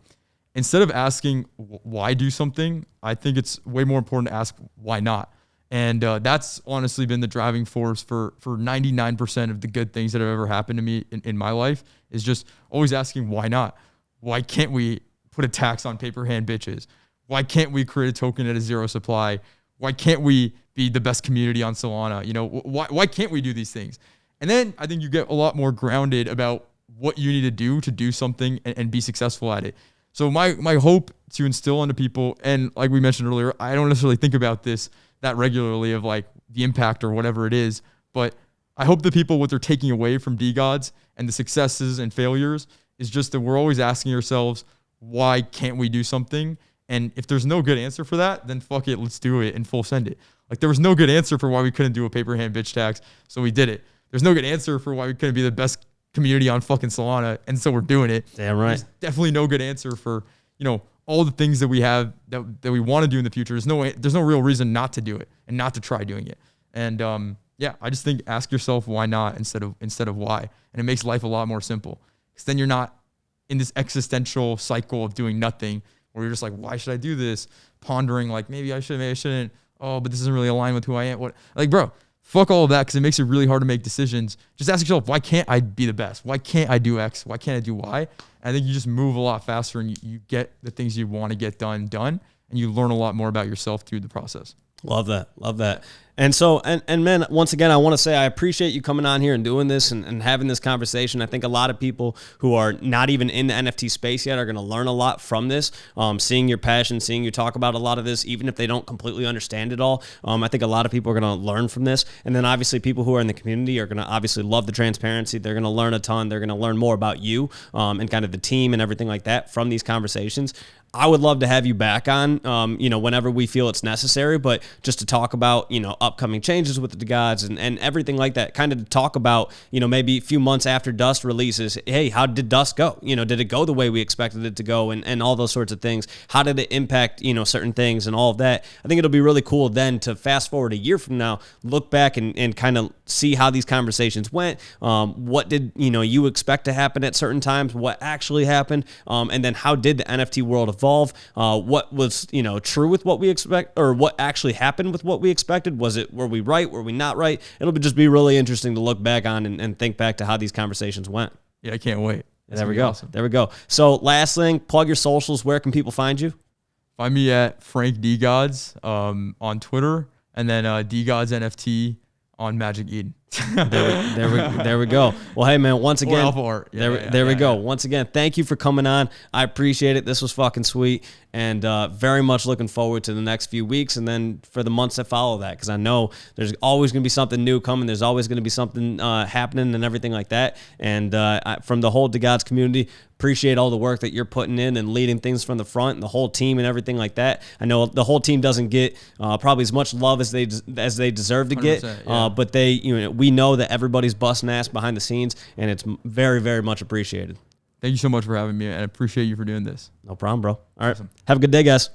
instead of asking why do something, I think it's way more important to ask why not. And that's honestly been the driving force for 99% of the good things that have ever happened to me in my life, is just always asking why not. Why can't we put a tax on paper hand bitches? Why can't we create a token at a zero supply? Why can't we be the best community on Solana? You know, why can't we do these things? And then I think you get a lot more grounded about what you need to do something and be successful at it. So my hope to instill into people, and like we mentioned earlier, I don't necessarily think about this that regularly of like the impact or whatever it is, but I hope the people, what they're taking away from DeGods and the successes and failures is just that we're always asking ourselves, why can't we do something? And if there's no good answer for that, then fuck it, let's do it and full send it. Like, there was no good answer for why we couldn't do a paper hand bitch tax, so we did it. There's no good answer for why we couldn't be the best community on fucking Solana, and so we're doing it. Damn right. There's definitely no good answer for, you know, all the things that we have that we want to do in the future. There's no real reason not to do it and not to try doing it. And yeah, I just think ask yourself why not instead of why, and it makes life a lot more simple. Because then you're not in this existential cycle of doing nothing, where you're just like, why should I do this? Pondering like, maybe I should, maybe I shouldn't. Oh, but this doesn't really align with who I am. What? Like, bro, fuck all of that, because it makes it really hard to make decisions. Just ask yourself, why can't I be the best? Why can't I do X? Why can't I do Y? And I think you just move a lot faster, and you get the things you want to get done, and you learn a lot more about yourself through the process. Love that. Love that. And so, and man, once again, I want to say I appreciate you coming on here and doing this and having this conversation. I think a lot of people who are not even in the NFT space yet are going to learn a lot from this. Seeing your passion, seeing you talk about a lot of this, even if they don't completely understand it all. I think a lot of people are going to learn from this. And then obviously people who are in the community are going to obviously love the transparency. They're going to learn a ton. They're going to learn more about you and kind of the team and everything like that from these conversations. I would love to have you back on, whenever we feel it's necessary, but just to talk about, upcoming changes with the DeGods and everything like that, kind of to talk about, maybe a few months after Dust releases, hey, how did Dust go? Did it go the way we expected it to go and all those sorts of things? How did it impact, certain things and all of that? I think it'll be really cool then to fast forward a year from now, look back and kind of see how these conversations went. What did, you expect to happen at certain times? What actually happened? And then how did the NFT world evolve? What was true with what we expect, or what actually happened with what we expected? Were we right? Were we not right? It'll just be really interesting to look back on and think back to how these conversations went. Yeah, I can't wait. There we go. Awesome. There we go. So last thing, plug your socials. Where can people find you? Find me at Frank DeGods on Twitter, and then DeGods NFT on Magic Eden. there we go. Well, hey man, once again, there we go. Yeah. Once again, thank you for coming on. I appreciate it. This was fucking sweet, and very much looking forward to the next few weeks, and then for the months that follow that, because I know there's always going to be something new coming. There's always going to be something happening and everything like that. And from the whole DeGods community, appreciate all the work that you're putting in and leading things from the front, and the whole team and everything like that. I know the whole team doesn't get probably as much love as they deserve to get, yeah. but they, we know that everybody's busting ass behind the scenes, and it's very, very much appreciated. Thank you so much for having me, and I appreciate you for doing this. No problem, bro. All right. Awesome. Have a good day, guys.